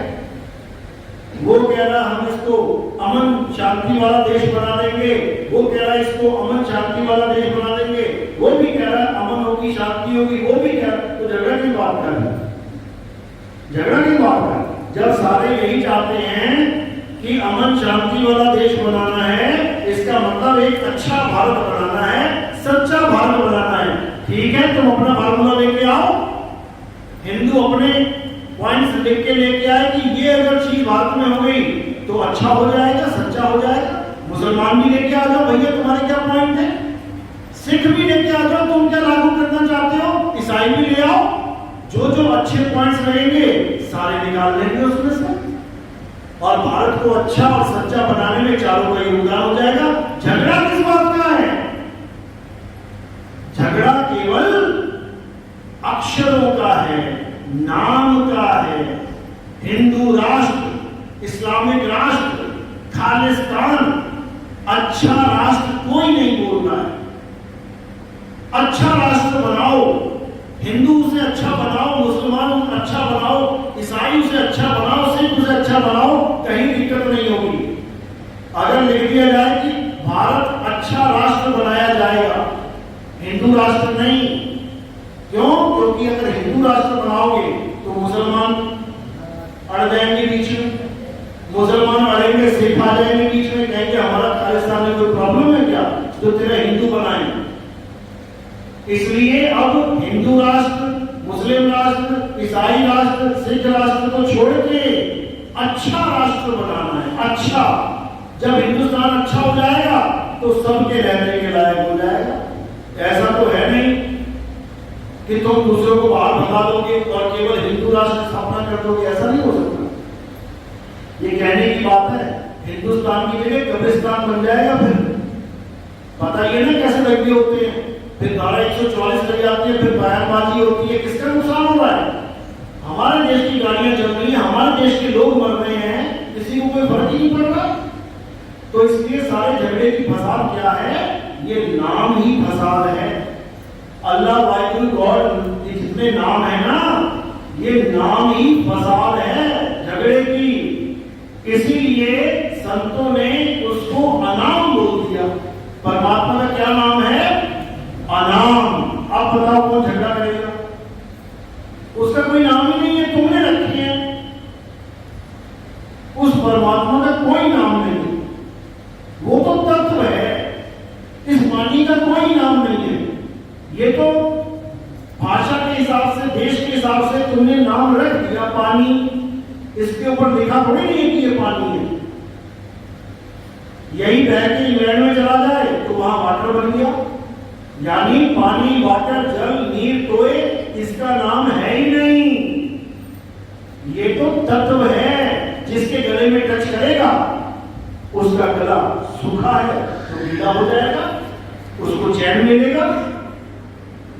वो कह रहा हम इसको अमन शांति वाला देश बना देंगे, वो कह रहा इसको अमन शांति वाला देश बना देंगे, वो भी कह रहा अमन होगी शांति होगी, वो भी कह रहा, तो झगड़ा की बात कर रहा है, झगड़ा की बात है। जब सारे यही चाहते हैं कि अमन शांति वाला देश बनाना है, इसका मतलब एक अच्छा भारत बनाना है, सच्चा भारत बनाना है। ठीक है, तुम अपना फार्मूला लेके आओ, हिंदू अपने पॉइंट्स लिख के लेके आए कि ये अगर चीज भारत में हो गई तो अच्छा हो जाएगा, सच्चा हो जाएगा। मुसलमान भी लेके आ जाओ, भैया तुम्हारे क्या पॉइंट है, सिख भी लेके आ जाओ, तुम क्या लागू करना चाहते हो, ईसाई भी ले आओ, जो जो अच्छे पॉइंट्स रहेंगे सारे निकाल लेंगे उसमें से, और भारत को अच्छा और सच्चा बनाने में चारों का योगदान हो जाएगा। झगड़ा किस बात का है, झगड़ा केवल अक्षरों का है, नाम का है। हिंदू राष्ट्र, इस्लामिक राष्ट्र, खालिस्तान, अच्छा राष्ट्र कोई नहीं बोल रहा है। अच्छा राष्ट्र बनाओ, हिंदू से अच्छा बनाओ, मुसलमान अच्छा बनाओ, ईसाई से अच्छा बनाओ, सिख से अच्छा बनाओ, कहीं दिक्कत नहीं होगी। अगर लिख दिया जाए कि भारत अच्छा राष्ट्र बनाया जाएगा, हिंदू राष्ट्र नहीं, क्यों, क्योंकि अगर हिंदू राष्ट्र बनाओगे तो मुसलमान अड़ जाएंगे बीच में, मुसलमान अड़ेंगे, सिख आ जाएंगे बीच में, कहेंगे हमारा खालिस्तान में कोई प्रॉब्लम है क्या जो तेरा हिंदू बनाए। इसलिए अब हिंदू राष्ट्र, मुस्लिम राष्ट्र, ईसाई राष्ट्र, सिख राष्ट्र को छोड़ के अच्छा राष्ट्र बनाना है। अच्छा, जब हिंदुस्तान अच्छा हो जाएगा तो सबके रहने के लायक हो जाएगा। ऐसा तो है नहीं कि तुम दूसरों को बाहर भगा दोगे और केवल हिंदू राष्ट्र स्थापना कर दोगे, ऐसा नहीं हो सकता। ये कहने की बात है, हिंदुस्तान की जगह कब्रिस्तान बन जाएगा। फिर पता ये ना कैसे लगे होते हैं, फिर धारा 144 लग जाती है, फिर बयानबाजी होती है, किसका नुकसान हो रहा है, हमारे देश की गाड़ियां चल रही हैं, हमारे देश के लोग मर रहे हैं, किसी को कोई फर्क ही नहीं पड़ रहा। तो इसलिए सारे झगड़े की फसाद क्या है, ये नाम ही फसाद है। अल्लाह वाहिद गॉड के जितने नाम है ना, ये नाम ही फसाद है झगड़े की। इसीलिए संतों ने उसको अनाम बोल दिया। परमात्मा का क्या नाम है, अनाम। अब बताओ कौन झगड़ा करेगा, उसका कोई नाम ही नहीं है, तुमने रखी है। उस परमात्मा का कोई नाम नहीं है, वो तो तत्व है, इस वाणी का कोई नाम नहीं है। ये तो भाषा के हिसाब से, देश के हिसाब से तुमने नाम रख दिया पानी, इसके ऊपर लिखा थोड़ी नहीं है कि ये पानी है। यही बह के इंग्लैंड में चला जाए तो वहां वाटर बन गया, यानी पानी, वाटर, जल, नीर, टोए, इसका नाम है ही नहीं। ये तो तत्व है, जिसके गले में टच करेगा उसका गला सूखा है तो गीला हो जाएगा, उसको चैन मिलेगा।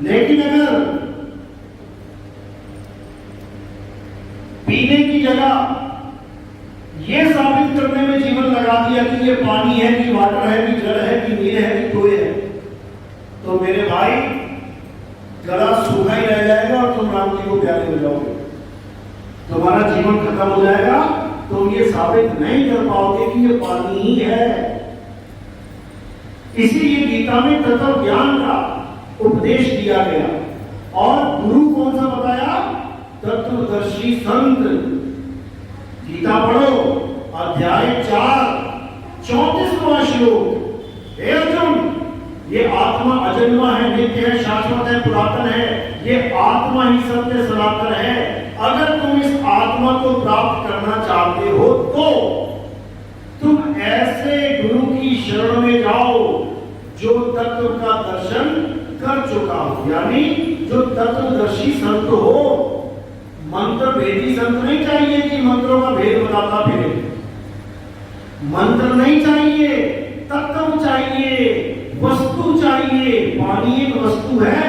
लेकिन अगर पीने की जगह ये साबित करने में जीवन लगा दिया कि ये पानी है कि वाटर है कि जल है कि नील है कि टोए है, तो मेरे भाई गला सूखा ही रह जाएगा और तुम राम जी को प्यारे हो जाओगे, तुम्हारा जीवन खत्म हो जाएगा। तुम ये साबित नहीं कर पाओगे कि ये पानी ही है। इसीलिए गीता में तत्व ज्ञान का उपदेश दिया गया। और गुरु कौन सा बताया? तत्वदर्शी संत। गीता पढ़ो, अध्याय 4 34वां श्लोक। हे अर्जुन, ये आत्मा अजन्मा है, नित्य है, शाश्वत है, पुरातन है। ये आत्मा ही सत्य सनातन है। अगर तुम इस आत्मा को प्राप्त करना चाहते हो तो तुम ऐसे गुरु की शरण में जाओ जो तत्व का दर्शन कर चुका हो, यानी जो तत्वदर्शी संत हो। मंत्र भेदी संत नहीं चाहिए कि मंत्रों का भेद बताता फिरे। मंत्र नहीं चाहिए, तत्व चाहिए, वस्तु चाहिए। पानी एक वस्तु है,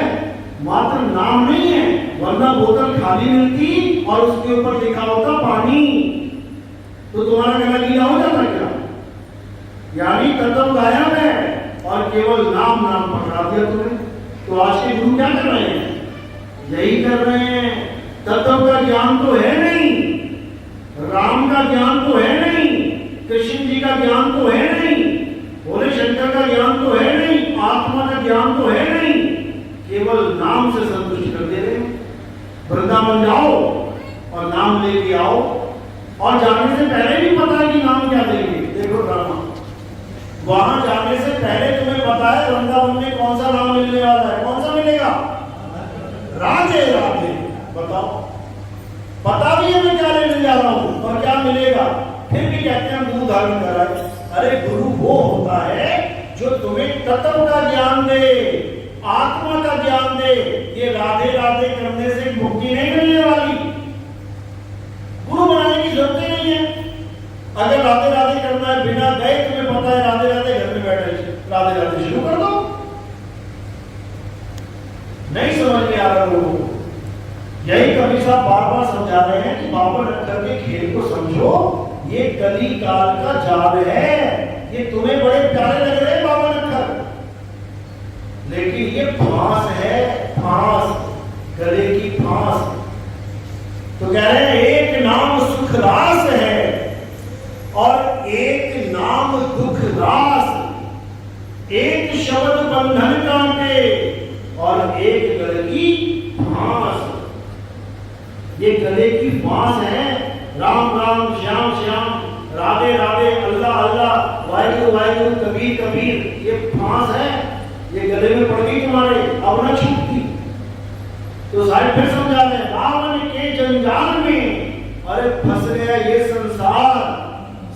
मात्र नाम नहीं है, वरना बोतल खाली मिलती और उसके ऊपर लिखा होता पानी, तो तुम्हारा गला गीला हो जाता क्या? यानी तत्व गायब है और केवल नाम नाम पकड़ा दिया तुमने। तो आज के गुरु क्या कर रहे हैं? यही कर रहे हैं। तत्व का ज्ञान तो है नहीं, राम का ज्ञान तो है नहीं, कृष्ण जी का ज्ञान तो है नहीं, भोले शंकर का ज्ञान तो है नहीं, आत्मा का ज्ञान तो है नहीं, केवल नाम से संतुष्ट कर दे रहे। वृंदावन जाओ और नाम लेके आओ, और जाने से पहले भी पता है कि नाम क्या देंगे। देखो ड्रामा, वहां जाने से पहले तुम्हें पता है वृंदावन में कौन सा नाम मिलने वाला है। कौन सा मिलेगा? राधे राधे। बताओ, पता भी है मैं क्या लेने जा रहा हूं और क्या मिलेगा, फिर भी कहते हैं गुरु धारण कराए। अरे गुरु वो होता है जो तुम्हें तत्व का ज्ञान दे, आत्मा का ज्ञान दे। ये राधे राधे करने से मुक्ति नहीं मिलने वाली, गुरु बनाने की जरूरत ही नहीं है। अगर राधे राधे करना है बिना गए, तुम्हें पता है राधे राधे, घर में बैठे राधे राधे शुरू कर दो। नहीं समझ में आ रहा लोगों को। यही कबीर साहब बार बार समझा रहे हैं कि बाबा नक्कर के खेल को समझो, ये कली काल का जाल है। ये तुम्हें बड़े प्यारे लग रहे हैं बाबा नक्कर, लेकिन ये फांस है, फांस, गले की फांस। तो कह रहे हैं एक नाम सुख रास है और एक नाम दुख रास। एक शब्द बंधन काटे और एक गले की फांस। ये गले की फांस है। राम राम श्याम श्याम, राधे राधे, अल्लाह अल्लाह, वाहिगुरु वाहिगुरु, कबीर कबीर, ये फांस है। ये गले में पड़ गई तुम्हारे, अब न छूटती। तो साहिब फिर समझा रहे, रावण के जंजाल में अरे फंस गया ये संसार,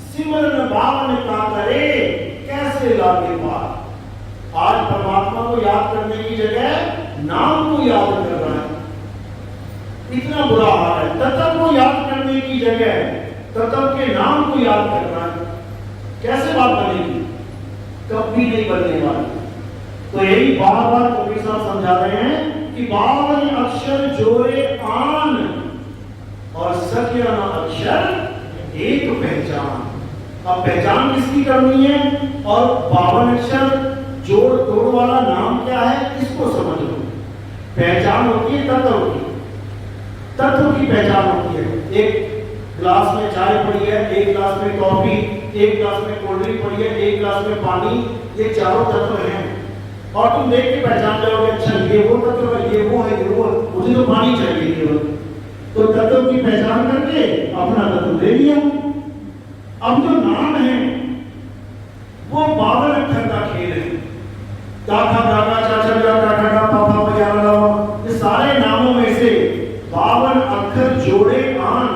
सिमरन बावन का करे कैसे लागे पार। आज परमात्मा को याद करने की जगह नाम को याद कर रहा है, इतना बुरा हाल है। तत्व को याद करने की जगह तत्व के नाम को याद कर रहा है। कैसे बात बनेगी? कभी नहीं बनने वाली। तो यही बार बार कबीर साहब समझा रहे हैं कि 52 अक्षर जोड़े आन और सत्य अक्षर एक पहचान। अब पहचान किसकी करनी है और 52 अक्षर जोड़ तोड़ वाला नाम क्या है, इसको समझ लो। पहचान होती है तत्व की, तत्व की पहचान होती है। एक ग्लास में चाय पड़ी है, एक ग्लास में कॉफी, एक ग्लास में कोल्ड ड्रिंक पड़ी है, एक ग्लास में पानी, ये चारों तत्व हैं। और तुम देख के पहचान जाओगे, अच्छा ये वो तत्व है, ये वो है, ये वो, मुझे तो पानी चाहिए केवल। तो तत्व की पहचान करके अपना तत्व दे दिया। अब जो नाम है वो 52 अक्षर का खेल है। दादा दादा चाचा दादा काका पापा बजाना, ये सारे नामों में से 52 अक्षर जोड़े आन,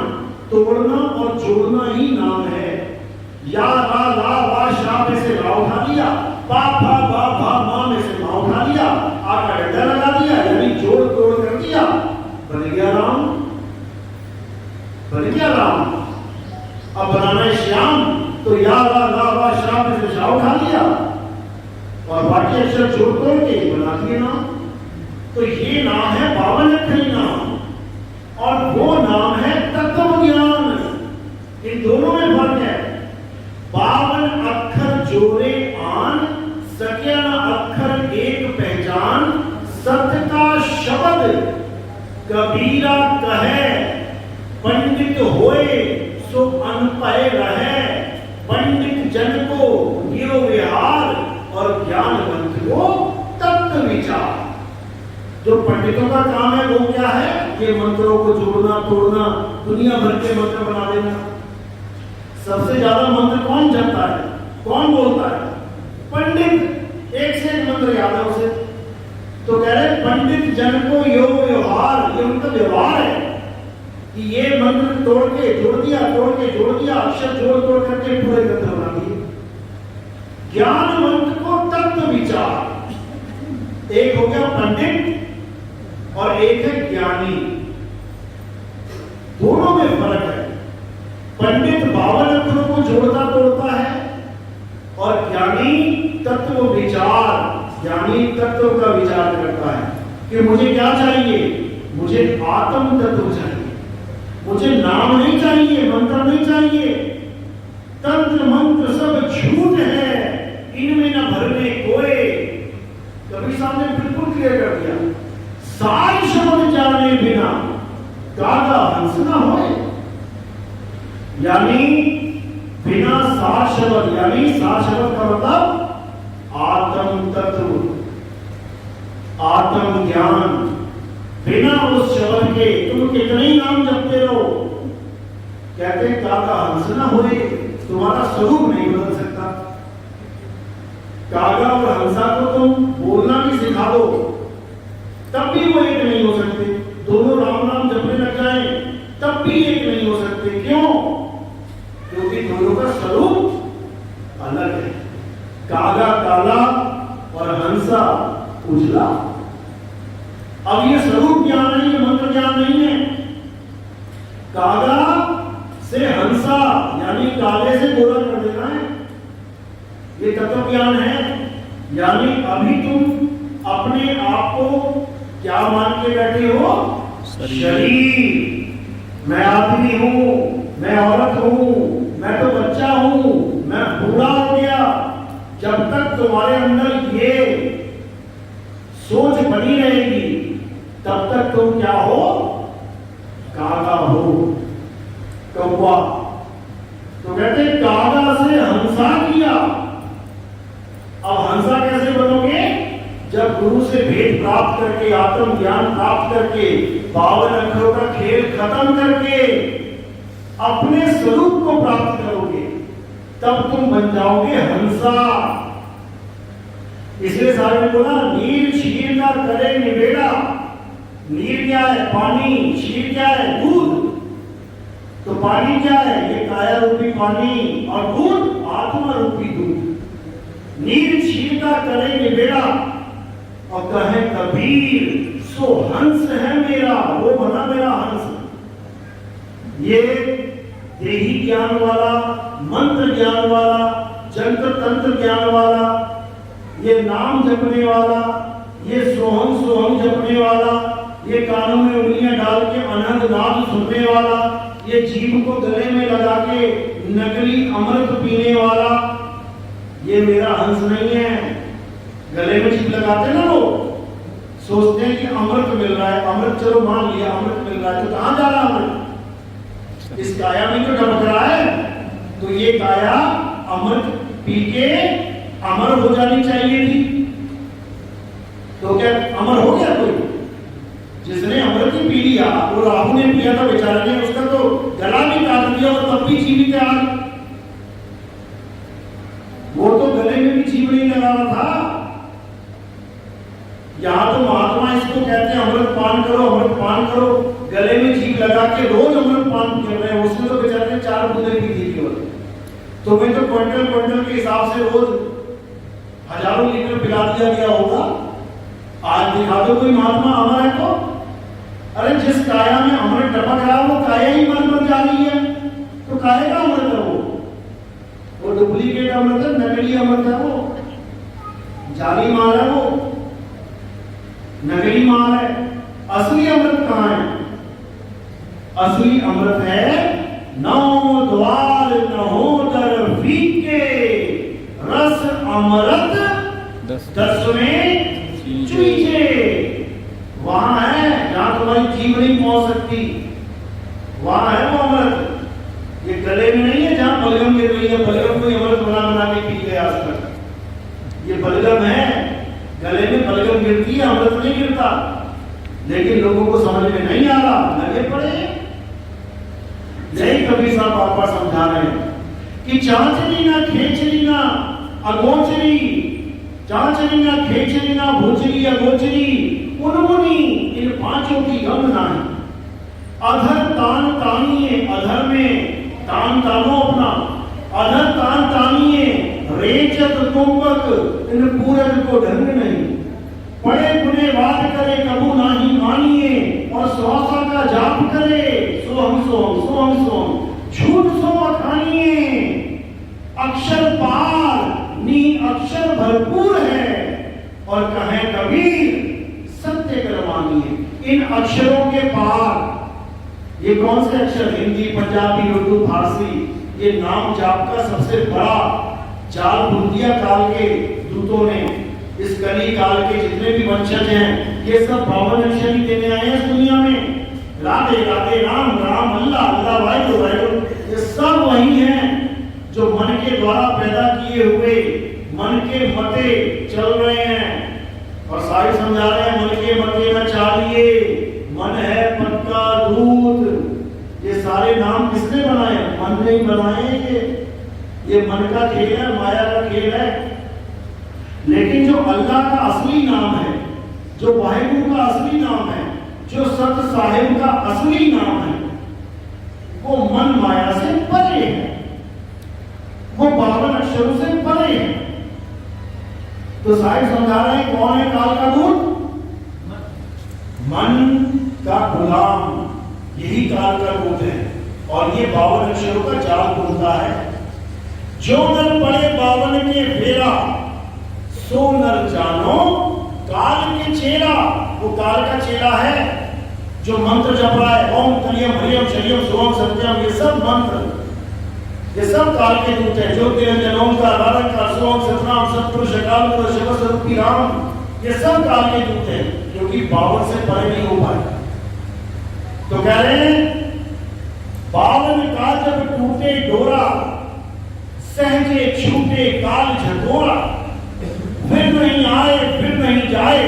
तोड़ना और जोड़ना ही नाम है। या ला ला वा शा में से रा उठा लिया, पा फा भा भा मा में से मा उठा लिया, आ का डंडा लगा दिया, यानी जोड़ तोड़ कर दिया, बन गया राम, बन गया राम। अब बनाना है श्याम, तो या ला ला वा बचा उठा लिया और बाकी अक्षर जोड़ तोड़ के बना दिए नाम। तो ये नाम है 52 अक्षरी नाम और वो नाम है तत्व ज्ञान। इन दोनों में फर्क है। 52 अक्षर जोड़े आन, सके न अक्षर एक पहचान, सत्य का शब्द कबीरा कहे, पंडित होए सो अनपढ़ रहे, पंडित जन को यो विहार और ज्ञानवंत को तत्व विचार। जो पंडितों का काम है वो क्या है? ये मंत्रों को जोड़ना तोड़ना, दुनिया भर के मंत्र बना देना। सबसे ज्यादा मंत्र कौन जपता है, कौन बोलता है? पंडित। एक से एक मंत्र याद है उसे। तो कह रहे पंडित जन को यो व्यवहार, ये उनका व्यवहार है कि ये मंत्र तोड़ के जोड़ दिया, तोड़ के जोड़ दिया, अक्षर जोड़ तोड़ करके पूरे ग्रंथ बना दिए। ज्ञानवंत को तत्व विचार। एक हो गया पंडित और एक है ज्ञानी। दोनों में फर्क है। पंडित 52 अक्षरों को जोड़ता तोड़ता है और ज्ञानी तत्व विचार, ज्ञानी तत्व का विचार करता है कि मुझे क्या चाहिए? मुझे आत्म तत्व चाहिए, मुझे नाम नहीं चाहिए, मंत्र नहीं चाहिए। तंत्र मंत्र सब झूठ है, इनमें न भरने कोई। कबीर साहब ने बिल्कुल क्लियर कर दिया। सार शब्द जाने बिना गागा हंस न होए। यानी बिना सार शब्द, यानी सार शब्द का मतलब आत्म तत्व, आत्म ज्ञान। बिना उस शब्द के तुम कितने ही नाम जपते रहो, कहते काका हंस न होए, तुम्हारा स्वरूप नहीं बदल सकता। कागा और हंसा को तुम बोलना भी सिखा दो, तब भी वो एक नहीं हो सकते। दोनों राम नाम जपने लग जाए तब भी एक नहीं हो सकते। क्यों? क्योंकि दोनों का स्वरूप अलग है। कागा काला और हंसा उजला। अब ये स्वरूप ज्ञान है, ये मंत्र ज्ञान नहीं है। कागा से हंसा यानी काले से गोरा कर देना है, ये तत्व ज्ञान है। यानी अभी तुम अपने आप को क्या मान के बैठे हो? शरीर। मैं आदमी हूं, मैं औरत हूं, मैं तो बच्चा हूं, मैं बूढ़ा हो गया। जब तक तुम्हारे अंदर ये सोच बनी रहेगी तब तक तुम क्या हो? कागा हो, कौवा। तो कहते कागा से हंसा किया। अब हंसा कैसे बनोगे? जब गुरु से भेद प्राप्त करके, आत्म ज्ञान प्राप्त करके, 52 अक्षरों का खेल खत्म करके अपने स्वरूप को प्राप्त करोगे, तब तुम बन जाओगे हंसा। इसलिए सारे ने बोला नीर क्षीर का करे निवेड़ा। नीर क्या है? पानी। क्षीर क्या है? दूध। तो पानी क्या है? ये काया रूपी पानी, और दूध आत्मा रूपी दूध। नीर क्षीर का करे निवेड़ा और कहे कबीर सो हंस है मेरा, वो बना मेरा हंस। ये देही ज्ञान वाला, मंत्र ज्ञान वाला, जंत्र तंत्र ज्ञान वाला, ये नाम जपने वाला, ये सोहम सोहम जपने वाला, ये कानों में उंगलियां डाल के अनंत नाद सुनने वाला, ये जीभ को गले में लगा के नकली अमृत पीने वाला, ये मेरा हंस नहीं है। गले में जीभ लगाते ना लोग, सोचते हैं कि अमृत मिल रहा है, अमृत चलो मान लिया अमृत मिल रहा है, तो कहां जा रहा है अमृत? इस काया में तो ढबक रहा है। तो ये काया अमृत पी के अमर हो जानी चाहिए थी, तो क्या अमर हो गया कोई? जिसने अमृत ही पी लिया, वो राहु ने पिया था बेचारे ने, उसका तो गला भी काट दिया और तब भी जीवित है आज। वो तो गले में भी जीव नहीं लगा रहा था। यहां तो महात्मा इसको कहते हैं अमृत पान करो, अमृत पान करो, गले में जीभ लगा के रोज अमृत पान कर रहे हैं। उसने तो बेचारे ने 4 बूंदे पी थी केवल। तुम्हें तो क्विंटल क्विंटल के हिसाब से रोज हजारों लीटर पिला दिया गया होगा। आज दिखा दो कोई महात्मा अमर है तो? अरे जिस काया में अमृत टपक रहा है वो काया ही मर मर जा रही है, तो काहे का अमृत है वो? वो डुप्लीकेट अमृत है, नकली अमृत है, वो जाली माल है, वो नकली माल है। असली अमृत कहाँ है? असली अमृत है नौ द्वार नहोदर फीके रस अमृत दसवें चूजे। वहां है जहां तुम्हारी जीभ नहीं पहुंच सकती, वहां है वो अमृत। ये गले में नहीं है जहां बलगम गिर रही है, बलगम को अमृत बना के पी गए आज तक। ये बलगम है, गले में बलगम गिरती है, अमृत नहीं गिरता। लेकिन लोगों को समझ में नहीं आ रहा, लगे पड़े। यही कबीर साहब बार बार समझा रहे हैं कि चांचनी ना खेचरी ना अगोचरी, चांचनी ना खेचरी ना भोचरी अगोचरी, उन्मुनि इन पांचों की गम नाही। अधर तान तानिए, अधर में तान तानो अपना, अधर तान तानिए रेचत कुंभक, इन पूरन को ढंग नहीं। पड़े गुने बात करे कबू नाही मानिए, और स्वासा का जाप करे सो हम झूठ सो अखानिए। अक्षर पार नी अक्षर भरपूर है, और कहे कबीर सत्य कर मानिए। इन अक्षरों के पार, ये कौन से अक्षर? हिंदी, पंजाबी, उर्दू, फारसी। ये नाम जाप का सबसे बड़ा जाल बुन दिया काल के दूतों ने। इस कली काल के जितने भी वंशज हैं, ये सब 52 अक्षर ही देने आए हैं इस दुनिया में। राधे राधे, राम राम, अल्लाह अल्लाह, वाहिगुरु वाहिगुरु, ये सब वही हैं जो मन के द्वारा पैदा किए हुए मन के मते चल रहे हैं। और साहिब समझा रहे हैं, मन के मते न चालिए, मन है पक्का दूध। ये सारे नाम किसने बनाए? मन ने ही बनाए। ये मन का खेल है, माया का खेल है। लेकिन जो अल्लाह का असली नाम है, जो वाहिगुरु का असली नाम है, जो सत साहिब का असली नाम है, वो मन माया से परे है, वो 52 अक्षरों से परे है। तो साहिब समझा रहे हैं कौन है काल का दूत? मन का गुलाम, यही काल का दूत है। और ये 52 अक्षरों का जाल बोलता है। जो नर पड़े 52 के फेरा, सो नर जानो काल के चेला। वो काल का चेला है जो मंत्र जप रहा है, ओम कलियम हरियम शरियम सोम सत्यम। ये सब मंत्र, ये सब काल के दूत हैं। जो निरंजन ओंकार बारंकार सोम सतनाम सतपुरुष अकाल पुरुष शिव स्वरूपी राम, ये सब काल के दूत हैं, क्योंकि 52 से परे नहीं हो पाए। तो कह रहे हैं 52 का जब टूटे डोरा, सहजे छूटे काल झकोरा। फिर नहीं आए फिर नहीं जाए,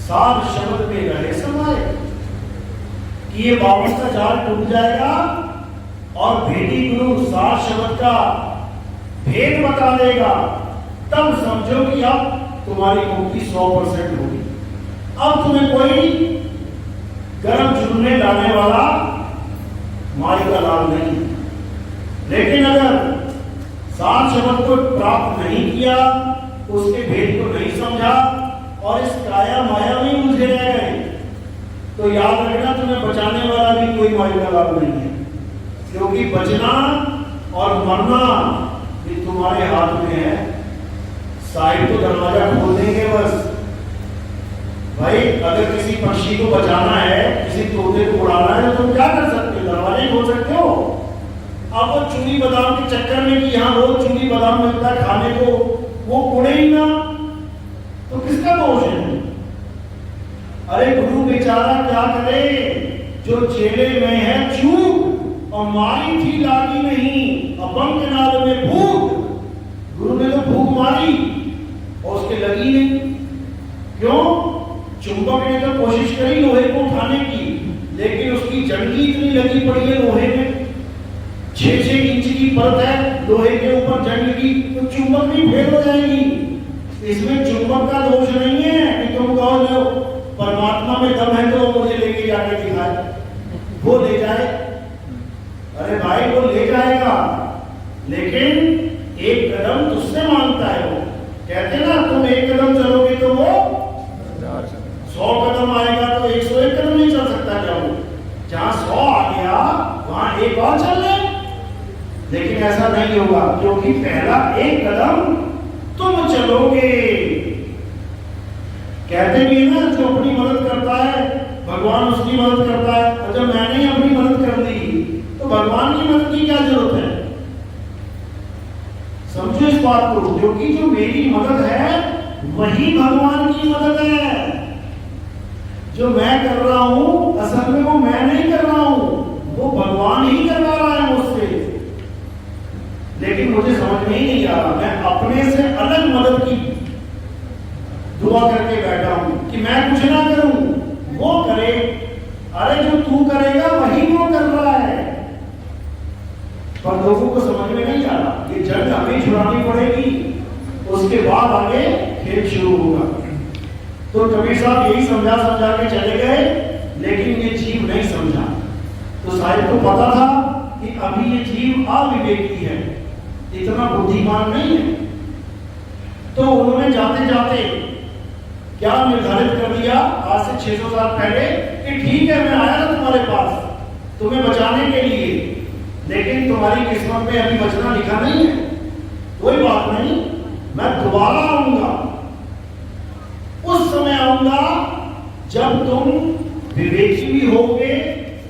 साध शब्द में रहे समाये। कि ये 52 का जाल टूट जाएगा और भेदी गुरु साध शब्द का भेद बता देगा, तब समझो कि अब तुम्हारी मुक्ति 100% होगी। अब तुम्हें कोई गर्म चूल्हे लाने वाला माई का लाभ नहीं। लेकिन अगर साध शब्द को प्राप्त नहीं किया, उसके भेद को नहीं समझा और इस काया माया में उलझे रह गए, तो याद रखना तुम्हें बचाने वाला भी कोई माई का लाभ नहीं है। क्योंकि बचना और मरना ये तुम्हारे हाथ में है। साहिब तो दरवाजा खोल देंगे बस। भाई अगर किसी पक्षी को बचाना है, किसी तोते को उड़ाना है, तो तुम क्या कर सकते हो? दरवाजे खोल सकते हो। अब वो चूड़ी बादाम के चक्कर में कि यहाँ रोज चूड़ी बादाम मिलता है खाने को, वो उड़े ही ना, तो किसका दोष है? अरे गुरु बेचारा क्या करे, जो चेले में है चूक और मारी थी लागी नहीं, अबंग नाल में भूख। गुरु ने तो भूख मारी और उसके लगी नहीं। क्यों? चुंबक ने तो कोशिश करी लोहे को उठाने की, लेकिन उसकी जंगी इतनी लगी पड़ी है लोहे में, 6-6 इंच की परत है लोहे के ऊपर जंग की, तो चुंबक भी फेल हो जाएगी। इसमें चुंबक का दोष नहीं है कि तुम कहो लो परमात्मा में दम है तो मुझे लेके जाके दिखाए, वो ले जाए। अरे भाई वो ले जाएगा, लेकिन एक कदम तुझसे मांगता है। वो कहते ना तुम एक कदम चलोगे तो वो 100 कदम आएगा, तो 101 कदम नहीं चल सकता क्या? वो जहां 100 आ गया वहां एक और चल ले। लेकिन ऐसा नहीं नहीं होगा, क्योंकि पहला एक कदम तुम चलोगे। कहते भी ना, जो अपनी मदद करता है भगवान उसकी मदद करता है, और जब मैंने ही अपनी मदद कर दी तो भगवान की मदद की क्या जरूरत है? समझो इस बात को, क्योंकि जो मेरी मदद है वही भगवान की मदद है। जो मैं कर रहा हूं असल में वो मैं नहीं कर रहा हूं, वो भगवान ही करवा रहा है मुझसे। लेकिन मुझे समझ में ही नहीं आ रहा, मैं अपने से अलग मदद की दुआ करके बैठा हूं कि मैं कुछ ना करूं, वो करे। अरे जो तू करेगा वही वो कर रहा है। पर लोगों को समझ में नहीं आ रहा, ये जंग हमें छुड़ानी पड़ेगी, उसके बाद आगे खेल शुरू होगा। तो कबीर साहब यही समझा समझा के चले गए, लेकिन ये जीव नहीं समझा। तो साहिब को पता था कि अभी ये जीव अविवेकी है, इतना बुद्धिमान नहीं है। तो उन्होंने जाते जाते क्या निर्धारित कर दिया आज से 600 साल पहले कि ठीक है, मैं आया था तुम्हारे पास तुम्हें बचाने के लिए, लेकिन तुम्हारी किस्मत में अभी बचना लिखा नहीं है। कोई बात नहीं, मैं दोबारा आऊंगा। उस समय आऊंगा जब तुम विवेकी भी होगे,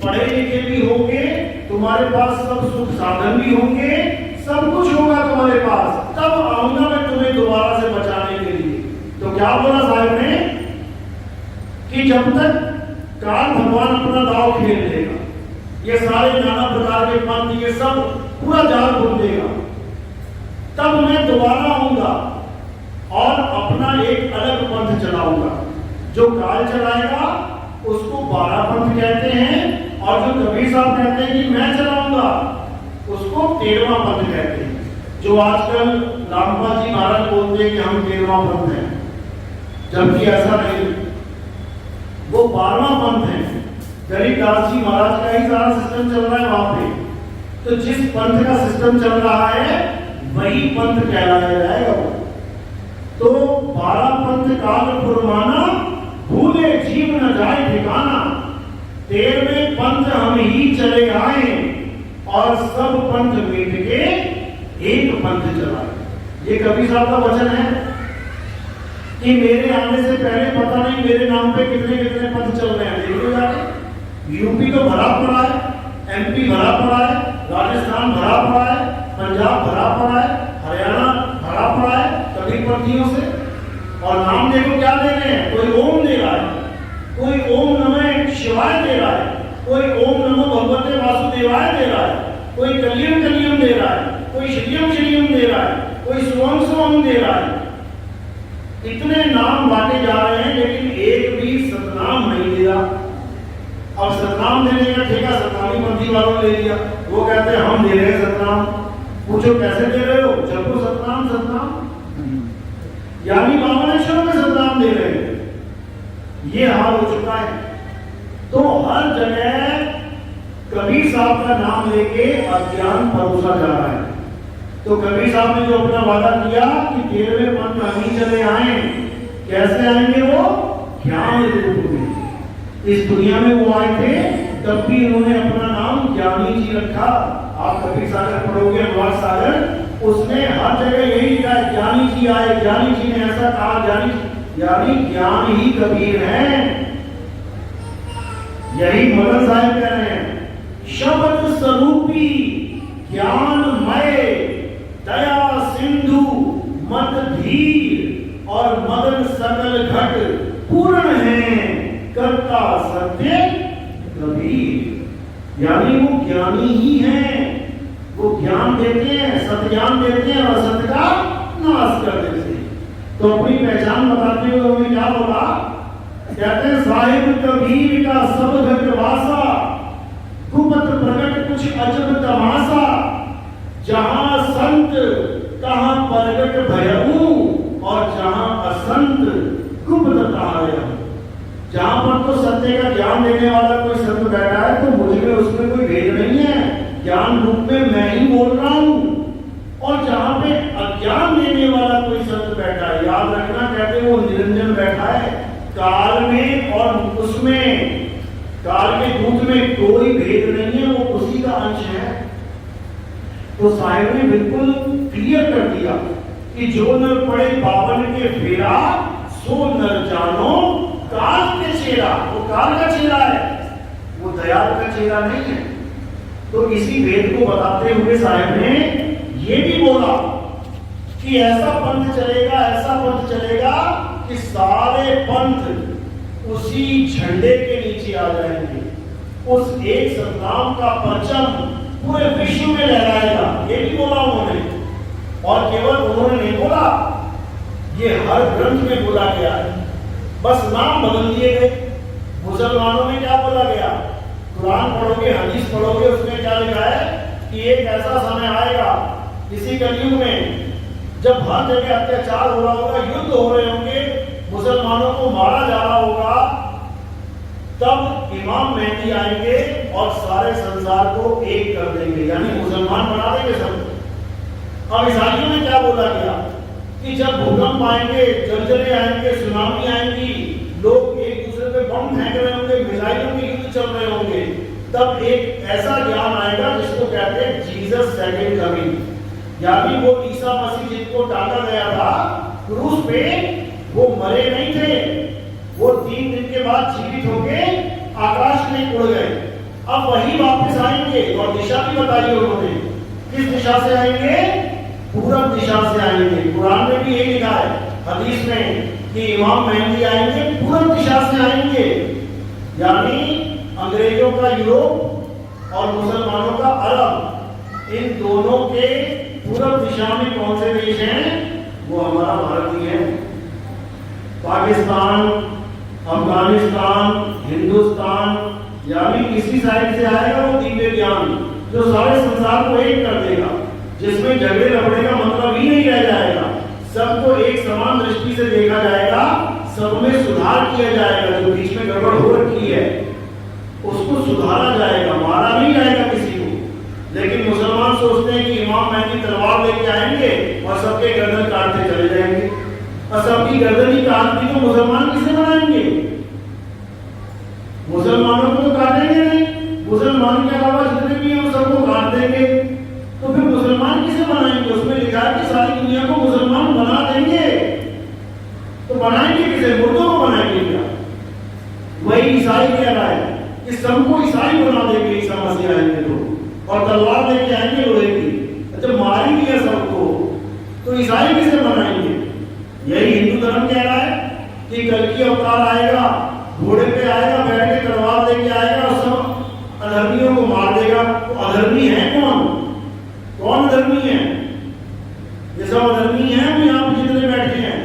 पढ़े लिखे भी होगे, तुम्हारे पास सब सुख साधन भी होंगे, सब कुछ होगा तुम्हारे पास, तब आऊंगा मैं तुम्हें दोबारा से बचाने के लिए। तो क्या बोला साहब ने कि जब तक काल भगवान अपना दाव खेल लेगा, ये सारे नाना प्रकार के पंथ, ये सब पूरा जाल बुन देगा, तब मैं दोबारा आऊंगा और अपना एक अलग पंथ चलाऊंगा। जो काल चलाएगा उसको 12 पंथ कहते हैं, और जो कबीर साहब कहते हैं कि मैं चलाऊंगा उसको 13वां पंथ कहते हैं। जो आजकल रामपाल जी महाराज बोलते हैं कि हम 13वां पंथ हैं, जबकि ऐसा नहीं, वो 12वां पंथ है। गरीबदास जी महाराज का ही सारा सिस्टम चल रहा है वहां पे। तो जिस पंथ का सिस्टम चल रहा है वही पंथ कहलाया जाएगा। तो 12 पंथ काल फुरमाना, भूले जीव न जाए ठिकाना। 13वें पंथ हम ही चले आए और सब पंथ मिट के एक पंथ चलाए। ये कबीर साहब का वचन है कि मेरे आने से पहले पता नहीं मेरे नाम पे कितने कितने पंथ चल रहे हैं। देखो जाके, यूपी तो भरा पड़ा है, एमपी भरा पड़ा है, राजस्थान भरा पड़ा है, पंजाब भरा पड़ा है, हरियाणा भरा पड़ा है कबीरपंथियों से। और नाम देखो क्या दे रहे हैं, कोई ओम दे रहा है, कोई ओम नमः शिवाय दे रहा है, कोई ओम नमो भगवते वासुदेवाय दे रहा है, कोई कलियम कलियम दे रहा है, कोई श्रीयम श्रीयम दे रहा है, कोई सुवम सुवम दे रहा है। इतने नाम बांटे जा रहे हैं, लेकिन एक भी सतनाम नहीं दे रहा। और सतनाम देने का ठेका सतनामी पंथी वालों ने ले लिया। वो कहते हैं हम दे रहे हैं सतनाम। पूछो कैसे दे रहे हो? जब सतनाम सतनाम, यानी बामनेश्वर में सतनाम दे रहे हैं। ये हाल हो चुका है। तो हर जगह कबीर साहब का नाम लेके अज्ञान परोसा जा रहा है। तो कबीर साहब ने जो अपना वादा किया कि 13वें पंथ हम ही चले आए, कैसे आएंगे वो? ज्ञान रूप में। इस दुनिया में वो आए थे, तब भी उन्होंने अपना नाम ज्ञानी जी रखा। आप कबीर सागर पढ़ोगे, अनुवाद सागर, उसने हर जगह यही लिखा है, ज्ञानी जी आए, ज्ञानी जी ने ऐसा कहा, यानी ज्ञान ही कबीर है। यही मदन साहब कह रहे हैं, शब्द स्वरूपी ज्ञानमय दया सिंधु मत धीर और मदन सकल घट पूर्ण है, कर्ता सत्य कबीर। यानी वो ज्ञानी ही हैं, वो ज्ञान देते हैं, सत्य ज्ञान देते हैं और असत्य का नाश कर देते हैं। तो अपनी पहचान बताते हुए उन्होंने क्या बोला? कहते हैं साहिब कबीर का सब घट वासा, गुप्त प्रकट कुछ अजब तमाशा, जहां संत तहां प्रगट भयऊ और जहां असंत गुप्त तारयऊ। जहां पर तो सत्य का ज्ञान देने वाला कोई संत बैठा है तो मुझ में उसमें कोई भेद नहीं है, ज्ञान रूप में मैं ही बोल रहा हूं। और जहां पे अज्ञान देने वाला कोई संत बैठा है, याद रखना, कहते वो निरंजन बैठा है काल में, और उसमें काल के दूत में कोई भेद नहीं है, वो उसी का अंश है। तो साहिब ने बिल्कुल क्लियर कर दिया कि जो नर पड़े बावन के फेरा सो नर जानो काल के चेहरा। वो काल का चेहरा है, वो दयाल का चेहरा नहीं है। तो इसी वेद को बताते हुए साहिब ने ये भी बोला कि ऐसा पंथ चलेगा, ऐसा पंथ चलेगा कि सारे पंथ उसी झंडे के नीचे आ जाएंगे। उस एक सतनाम का परचम पूरे विश्व में लहराएगा। ये भी बोला उन्होंने, और केवल उन्होंने नहीं बोला, ये हर ग्रंथ में बोला गया है, बस नाम बदल दिए गए। मुसलमानों में क्या बोला गया, कुरान पढ़ोगे, हदीस पढ़ोगे, उसमें क्या लिखा है कि एक ऐसा समय आएगा इसी कलयुग में जब हर जगह अत्याचार हो रहा होगा, युद्ध हो रहे होंगे, मुसलमानों को मारा जा रहा होगा, तब इमाम मेहदी आएंगे और सारे संसार को एक कर देंगे, यानी मुसलमान बना देंगे सबको। अब ईसाइयों में क्या बोला गया कि जब भूकंप आएंगे, जलजले आएंगे, सुनामी आएंगी, लोग एक दूसरे पे बम फेंक रहे होंगे, मिसाइलों के युद्ध चल रहे होंगे, तब एक ऐसा ज्ञान आएगा जिसको कहते हैं जीसस सेकंड कमिंग, यानी वो ईसा मसीह जिनको टांगा गया था क्रूस पे, वो मरे नहीं थे, वो 3 दिन के बाद जीवित होके आकाश में उड़ गए। अब वही वापस आएंगे, और दिशा भी बताई उन्होंने, किस दिशा से आएंगे, पूरब दिशा से आएंगे। कुरान में भी यही लिखा है, हदीस में, कि इमाम मेहदी आएंगे पूरब दिशा से आएंगे, यानी अंग्रेजों का यूरोप और मुसलमानों का अरब, इन दोनों के पूरब दिशा में कौन से देश हैं, वो हमारा भारत ही है। पाकिस्तान, अफगानिस्तान, हिंदुस्तान, यानी किसी साइड से आएगा वो दिव्य ज्ञान जो सारे संसार को एक कर देगा, जिसमें झगड़े लड़ने का मतलब ही नहीं रह जाएगा, सबको एक समान दृष्टि से देखा जाएगा, सब में सुधार किया जाएगा, जो बीच में गड़बड़ हो रखी है उसको सुधारा जाएगा, मारा नहीं जाएगा किसी को। लेकिन मुसलमान सोचते हैं कि इमाम मेहदी तलवार लेके आएंगे और सबके गर्दन काटते चले जाएंगे, और सबकी गर्दन ही काट दी तो मुसलमान किसे बनाएंगे, मुसलमानों को तो काटेंगे नहीं, मुसलमान के अलावा जितने भी हैं सबको काट देंगे, तो फिर मुसलमान किसे बनाएंगे। उसमें लिखा है कि सारी दुनिया को मुसलमान बना देंगे, तो बनाएंगे किसे, मुर्दों को बनाएंगे क्या। वही ईसाई कह रहा है कि सबको ईसाई बना देंगे, ईसा मसीह आएंगे तो, और तलवार लेके आएंगे लोहे की, जब मार ही दिया सबको तो ईसाई किसे बनाएंगे। यही हिंदू धर्म कह रहा है कि कल की अवतार आएगा, घोड़े पे आएगा, बैठ के तलवार लेके आएगा और सब अधर्मियों को मार देगा। तो अधर्मी है कौन, कौन अधर्मी है, ये सब अधर्मी है वो यहाँ पे जितने बैठे हैं,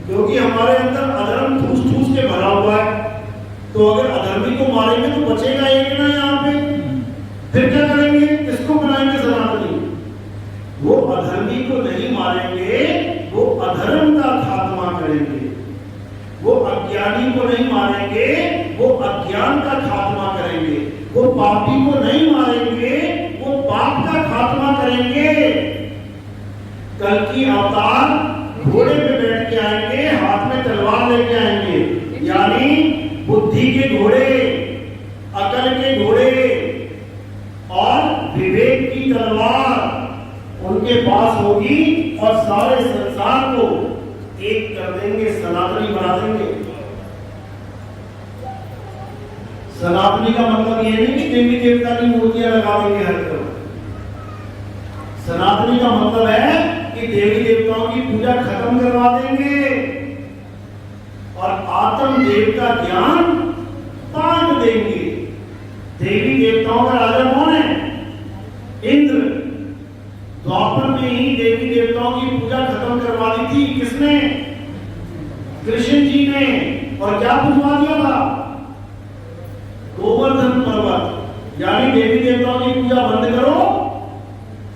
क्योंकि हमारे अंदर अधर्म ठूस ठूस के भरा हुआ है। तो अगर अधर्मी को मारेंगे तो बचेगा एक ना यहाँ पे, फिर क्या करेंगे, किसको बनाएंगे सनातनी। वो अधर्मी को नहीं मारेंगे, वो अधर्म का खात्मा करेंगे। वो अज्ञानी को नहीं मारेंगे, वो अज्ञान का खात्मा करेंगे। वो पापी को नहीं मारेंगे, वो पाप का खात्मा करेंगे। कल की अवतार घोड़े पे बैठ के आएंगे, हाथ में तलवार लेके आएंगे, यानी बुद्धि के घोड़े, अकल के घोड़े और विवेक की तलवार उनके पास होगी, और सारे संसार को एक कर देंगे, सनातनी बना देंगे। सनातनी का मतलब ये नहीं कि देवी देवता की मूर्तियां लगा देंगे हर तरफ। सनातनी का मतलब है कि देवी देवताओं की पूजा खत्म करवा देंगे और आत्म देव का ज्ञान बांट देंगे। देवी देवताओं का राजा कौन है, इंद्र। द्वापर में ही देवी देवताओं की पूजा खत्म करवा दी थी, किसने, कृष्ण जी ने। और क्या पूजवा दिया था, गोवर्धन पर्वत, यानी देवी देवताओं की पूजा बंद करो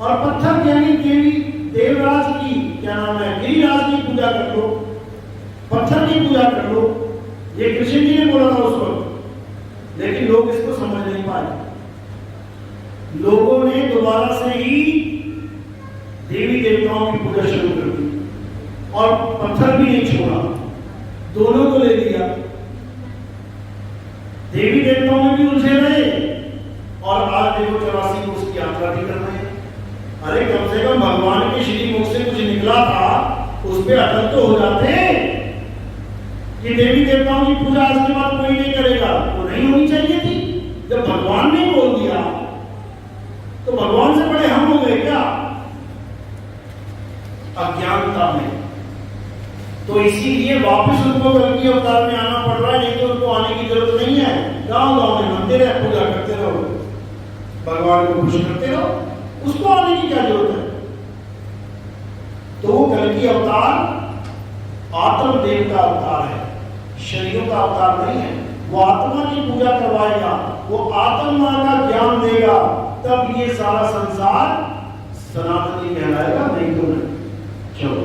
और पत्थर यानी देवी देवराज की, क्या नाम है, गिरिराज की पूजा कर लो, पत्थर की पूजा कर लो। ये कृष्ण जी ने बोला था उस वक्त, लेकिन लोग इसको समझ नहीं पाए। लोगों ने दोबारा से ही देवी देवताओं की पूजा शुरू कर दी और पत्थर भी नहीं छोड़ा, दोनों को ले लिया। देवी देवताओं में भी उलझे रहे और आज देखो 84 को उसकी यात्रा भी कर रहे हैं। अरे कम से कम भगवान के श्री मुख से कुछ निकला था, उस पे अटल तो हो जाते कि देवी देवताओं की पूजा आज के बाद कोई नहीं करेगा, वो नहीं होनी चाहिए थी। जब भगवान ने बोल दिया तो भगवान से बड़े हम हो गए क्या? अज्ञानता में। तो इसीलिए वापस उनको कल्कि अवतार में आना पड़ रहा है, नहीं तो उनको आने की जरूरत नहीं है। गांव-गांव में मंदिर है, पूजा करते रहो, भगवान को खुश करते रहो, उसको आने की क्या जरूरत है? तो वो कल्कि अवतार आत्मदेव का अवतार है, शरीरों का अवतार नहीं है। वो आत्मा की पूजा करवाएगा, वो आत्मा का ज्ञान देगा, तब ये सारा संसार सनातनी कहलाएगा, नहीं तो नहीं। चलो,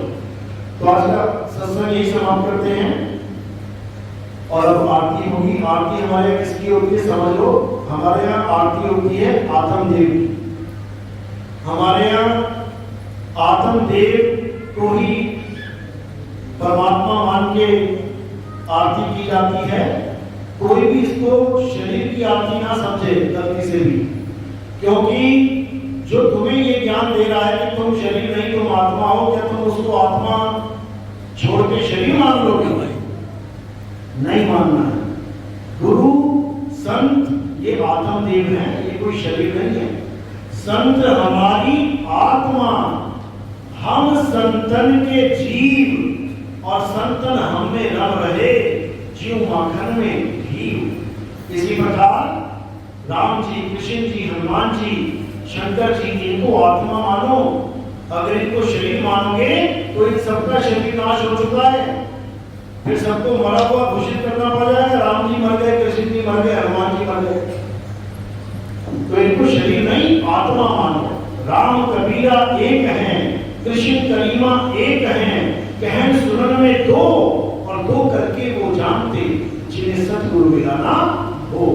तो आज का सत्संग यही समाप्त करते हैं। और अब आरती होगी। आरती हमारे यहाँ किसकी होती है समझ लो। हमारे यहाँ आरती होती है आत्मदेव की। हमारे यहाँ आत्मदेव को ही परमात्मा मान के आरती की जाती है। कोई भी इसको शरीर की आरती ना समझे गलती से भी, क्योंकि जो तुम्हें ये ज्ञान दे रहा है कि तुम शरीर नहीं तुम आत्मा हो, क्या तुम उसको आत्मा छोड़ के शरीर मान लोगे? नहीं मानना है। गुरु संत ये आत्मदेव हैं, ये कोई शरीर नहीं है। संत हमारी आत्मा, हम संतन के जीव और संतन हम में रम रहे, जीव माखन में घी। इसी प्रकार राम जी, कृष्ण जी, हनुमान जी, शंकर जी, इनको आत्मा मानो। अगर इनको शरीर मानोगे तो इन सबका शरीर नाश हो चुका है, फिर सबको मरा हुआ घोषित करना पड़ जाएगा। राम जी मर गए, कृष्ण जी मर गए, हनुमान जी मर गए। तो इनको शरीर नहीं आत्मा मानो। राम कबीरा एक हैं, कृष्ण करीमा एक हैं, कहन सुनन में दो, और दो करके वो जानते जिन्हें सतगुरु मिलाना हो।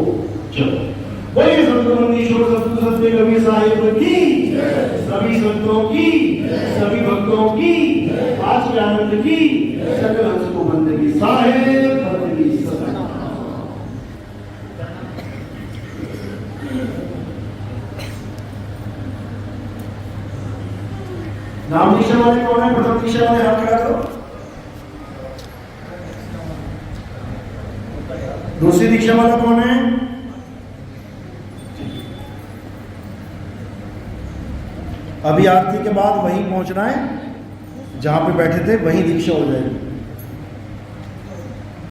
चलो बोलिए सतगुरु ईश्वर सतगुरु सत्य कबीर साहिब की, सभी संतों की, सभी भक्तों की, आज के आनंद की, सकल हंस को बंदगी साहिब बंदगी सदा। नाम दीक्षा वाले कौन है? प्रथम दीक्षा वाले हाथ खड़ा करो। दूसरी दीक्षा वाला कौन है? अभी आरती के बाद वहीं पहुंचना है, जहां पे बैठे थे वहीं दीक्षा हो जाएगी।